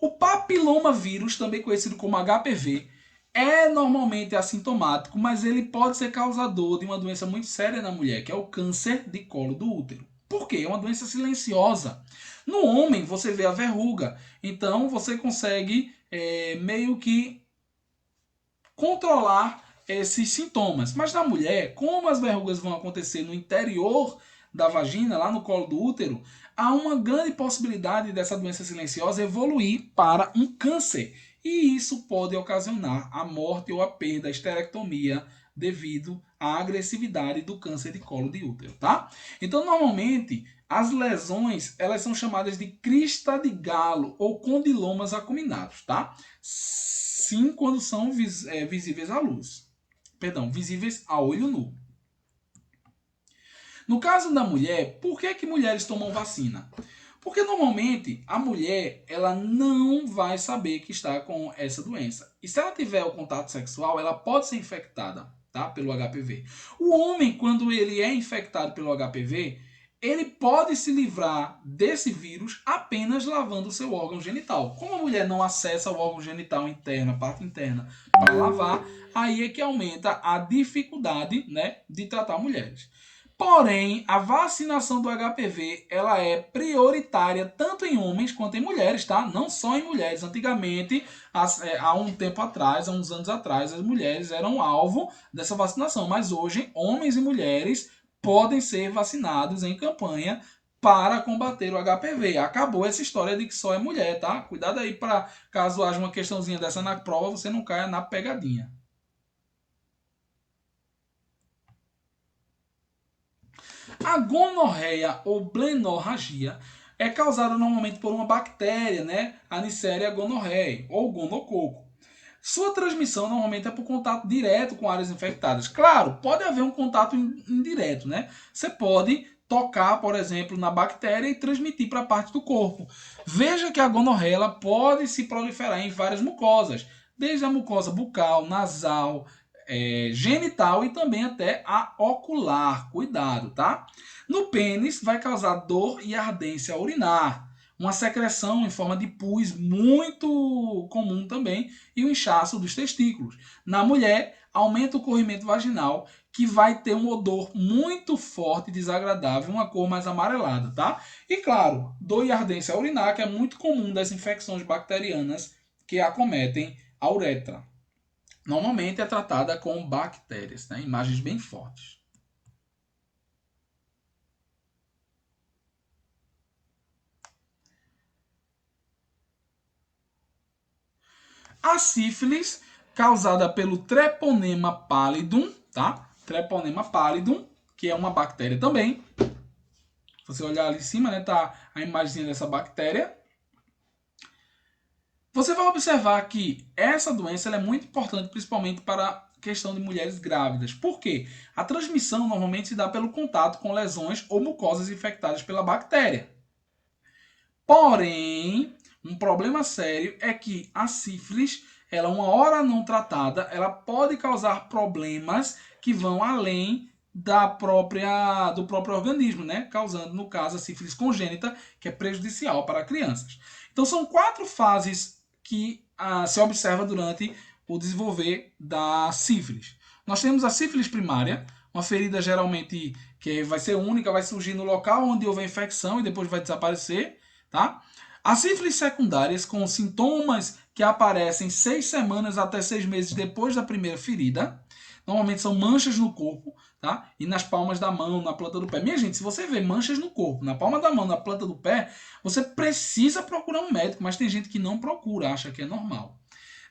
O papilomavírus, também conhecido como HPV, é normalmente assintomático, mas ele pode ser causador de uma doença muito séria na mulher, que é o câncer de colo do útero. Por quê? É uma doença silenciosa. No homem, você vê a verruga, então você consegue meio que controlar esses sintomas. Mas na mulher, como as verrugas vão acontecer no interior da vagina, lá no colo do útero, há uma grande possibilidade dessa doença silenciosa evoluir para um câncer. E isso pode ocasionar a morte ou a perda, a esterectomia, devido à agressividade do câncer de colo de útero, tá? Então, normalmente, as lesões, elas são chamadas de crista de galo ou condilomas acuminados, tá? Sim, quando são visíveis à luz. Perdão, visíveis a olho nu. No caso da mulher, por que mulheres tomam vacina? Porque normalmente a mulher ela não vai saber que está com essa doença. E se ela tiver o contato sexual, ela pode ser infectada, tá, pelo HPV. O homem, quando ele é infectado pelo HPV, ele pode se livrar desse vírus apenas lavando o seu órgão genital. Como a mulher não acessa o órgão genital interno, a parte interna, para lavar, aí é que aumenta a dificuldade, né, de tratar mulheres. Porém, a vacinação do HPV ela é prioritária tanto em homens quanto em mulheres, tá? Não só em mulheres. Antigamente, há um tempo atrás, há uns anos atrás, as mulheres eram alvo dessa vacinação. Mas hoje, homens e mulheres podem ser vacinados em campanha para combater o HPV. Acabou essa história de que só é mulher, tá? Cuidado aí para caso haja uma questãozinha dessa na prova, você não caia na pegadinha. A gonorreia ou blenorragia é causada normalmente por uma bactéria, né? A Neisseria gonorrhoeae ou gonococo. Sua transmissão normalmente é por contato direto com áreas infectadas. Claro, pode haver um contato indireto, né? Você pode tocar, por exemplo, na bactéria e transmitir para parte do corpo. Veja que a gonorreia ela pode se proliferar em várias mucosas, desde a mucosa bucal, nasal, genital e também até a ocular. Cuidado, tá? No pênis vai causar dor e ardência urinar, uma secreção em forma de pus muito comum também e o inchaço dos testículos. Na mulher, aumenta o corrimento vaginal, que vai ter um odor muito forte e desagradável, uma cor mais amarelada, tá? E claro, dor e ardência urinar, que é muito comum das infecções bacterianas que acometem a uretra. Normalmente é tratada com bactérias, né? Imagens bem fortes. A sífilis, causada pelo Treponema pallidum, tá? Treponema pallidum, que é uma bactéria também. Se você olhar ali em cima, né, tá a imagem dessa bactéria. Você vai observar que essa doença ela é muito importante, principalmente para a questão de mulheres grávidas. Por quê? A transmissão normalmente se dá pelo contato com lesões ou mucosas infectadas pela bactéria. Porém, um problema sério é que a sífilis, ela uma hora não tratada, ela pode causar problemas que vão além do próprio organismo, né? Causando, no caso, a sífilis congênita, que é prejudicial para crianças. Então, são 4 fases que se observa durante o desenvolver da sífilis. Nós temos a sífilis primária, uma ferida geralmente que vai ser única, vai surgir no local onde houve a infecção e depois vai desaparecer, tá? As sífilis secundárias com sintomas que aparecem 6 semanas até 6 meses depois da primeira ferida. Normalmente são manchas no corpo, tá? E nas palmas da mão, na planta do pé. Minha gente, se você vê manchas no corpo, na palma da mão, na planta do pé, você precisa procurar um médico, mas tem gente que não procura, acha que é normal.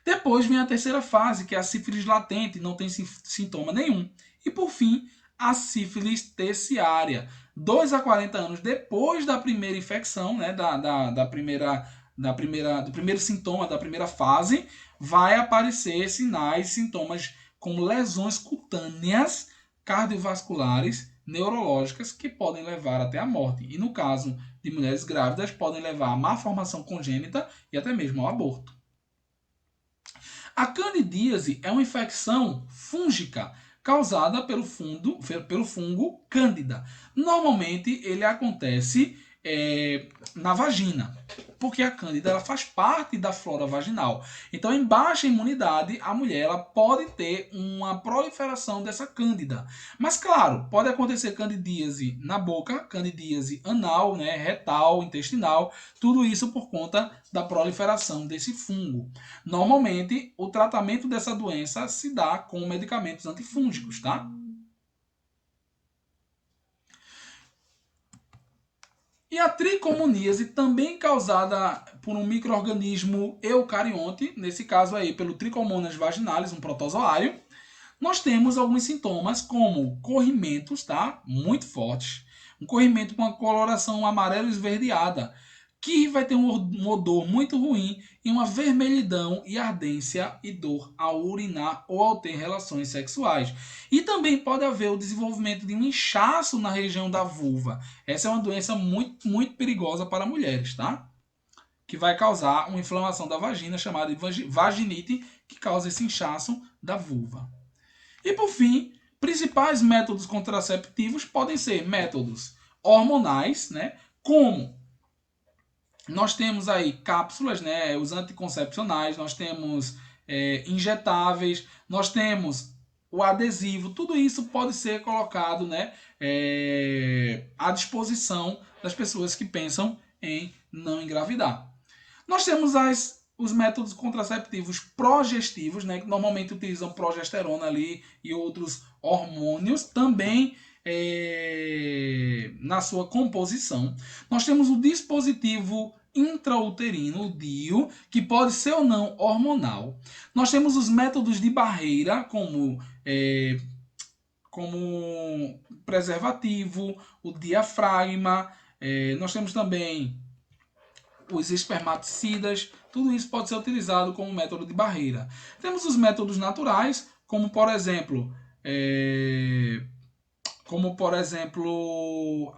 Depois vem a terceira fase, que é a sífilis latente, não tem sintoma nenhum. E por fim, a sífilis terciária. 2 a 40 anos depois da primeira infecção, né, do primeiro sintoma, da primeira fase, vai aparecer sinais, sintomas com lesões cutâneas, cardiovasculares, neurológicas, que podem levar até a morte. E no caso de mulheres grávidas, podem levar a malformação congênita e até mesmo ao aborto. A candidíase é uma infecção fúngica causada pelo fungo Cândida. Normalmente ele acontece na vagina, porque a Cândida ela faz parte da flora vaginal. Então, em baixa imunidade, a mulher ela pode ter uma proliferação dessa Cândida. Mas, claro, pode acontecer candidíase na boca, candidíase anal, né, retal, intestinal, tudo isso por conta da proliferação desse fungo. Normalmente, o tratamento dessa doença se dá com medicamentos antifúngicos, tá? E a tricomoníase, também causada por um micro-organismo eucarionte, nesse caso aí pelo Trichomonas vaginalis, um protozoário, nós temos alguns sintomas como corrimentos, tá? Muito fortes. Um corrimento com uma coloração amarelo esverdeada, que vai ter um odor muito ruim e uma vermelhidão e ardência e dor ao urinar ou ao ter relações sexuais. E também pode haver o desenvolvimento de um inchaço na região da vulva. Essa é uma doença muito, muito perigosa para mulheres, tá? Que vai causar uma inflamação da vagina chamada de vaginite, que causa esse inchaço da vulva. E por fim, principais métodos contraceptivos podem ser métodos hormonais, né? Como nós temos aí cápsulas, né, os anticoncepcionais, nós temos injetáveis, nós temos o adesivo, tudo isso pode ser colocado, né, à disposição das pessoas que pensam em não engravidar. Nós temos os métodos contraceptivos progestivos, né, que normalmente utilizam progesterona ali e outros hormônios, também na sua composição. Nós temos o dispositivo intrauterino, o DIU, que pode ser ou não hormonal. Nós temos os métodos de barreira, como preservativo, o diafragma. Nós temos também os espermaticidas. Tudo isso pode ser utilizado como método de barreira. Temos os métodos naturais, como por exemplo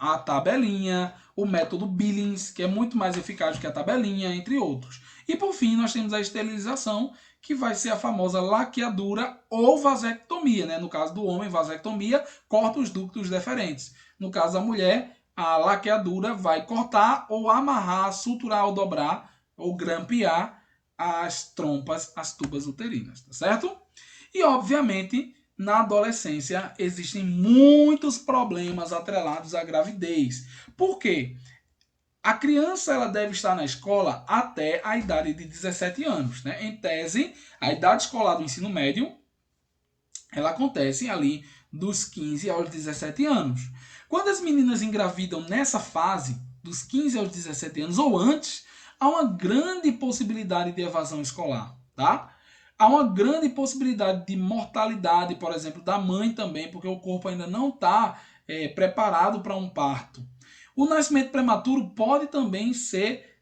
a tabelinha, o método Billings, que é muito mais eficaz que a tabelinha, entre outros. E por fim, nós temos a esterilização, que vai ser a famosa laqueadura ou vasectomia, né? No caso do homem, vasectomia, corta os ductos deferentes. No caso da mulher, a laqueadura vai cortar ou amarrar, suturar ou dobrar ou grampear as trompas, as tubas uterinas, tá certo? E, obviamente, na adolescência existem muitos problemas atrelados à gravidez. Por quê? A criança ela deve estar na escola até a idade de 17 anos. Né? Em tese, a idade escolar do ensino médio ela acontece ali dos 15 aos 17 anos. Quando as meninas engravidam nessa fase, dos 15 aos 17 anos ou antes, há uma grande possibilidade de evasão escolar, tá? Há uma grande possibilidade de mortalidade, por exemplo, da mãe também, porque o corpo ainda não está preparado para um parto. O nascimento prematuro pode também ser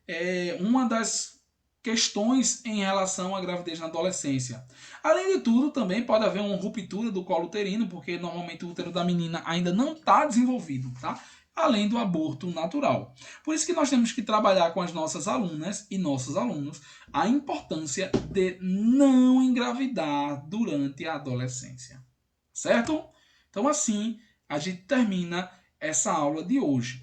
uma das questões em relação à gravidez na adolescência. Além de tudo, também pode haver uma ruptura do colo uterino, porque normalmente o útero da menina ainda não está desenvolvido, tá? Além do aborto natural. Por isso que nós temos que trabalhar com as nossas alunas e nossos alunos a importância de não engravidar durante a adolescência. Certo? Então, assim, a gente termina essa aula de hoje.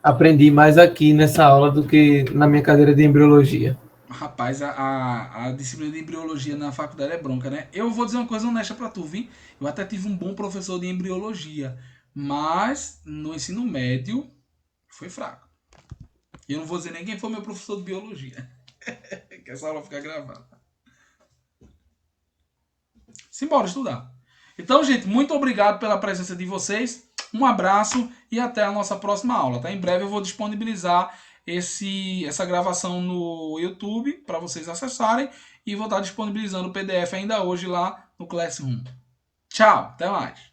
Aprendi mais aqui nessa aula do que na minha cadeira de embriologia. Rapaz, a disciplina de embriologia na faculdade é bronca, né? Eu vou dizer uma coisa honesta pra tu, viu? Eu até tive um bom professor de embriologia, mas no ensino médio foi fraco. E eu não vou dizer nem quem foi meu professor de biologia. Que essa aula fica gravada. Simbora estudar. Então, gente, muito obrigado pela presença de vocês. Um abraço e até a nossa próxima aula, tá? Em breve eu vou disponibilizar essa gravação no YouTube para vocês acessarem e vou estar disponibilizando o PDF ainda hoje lá no Classroom. Tchau, até mais.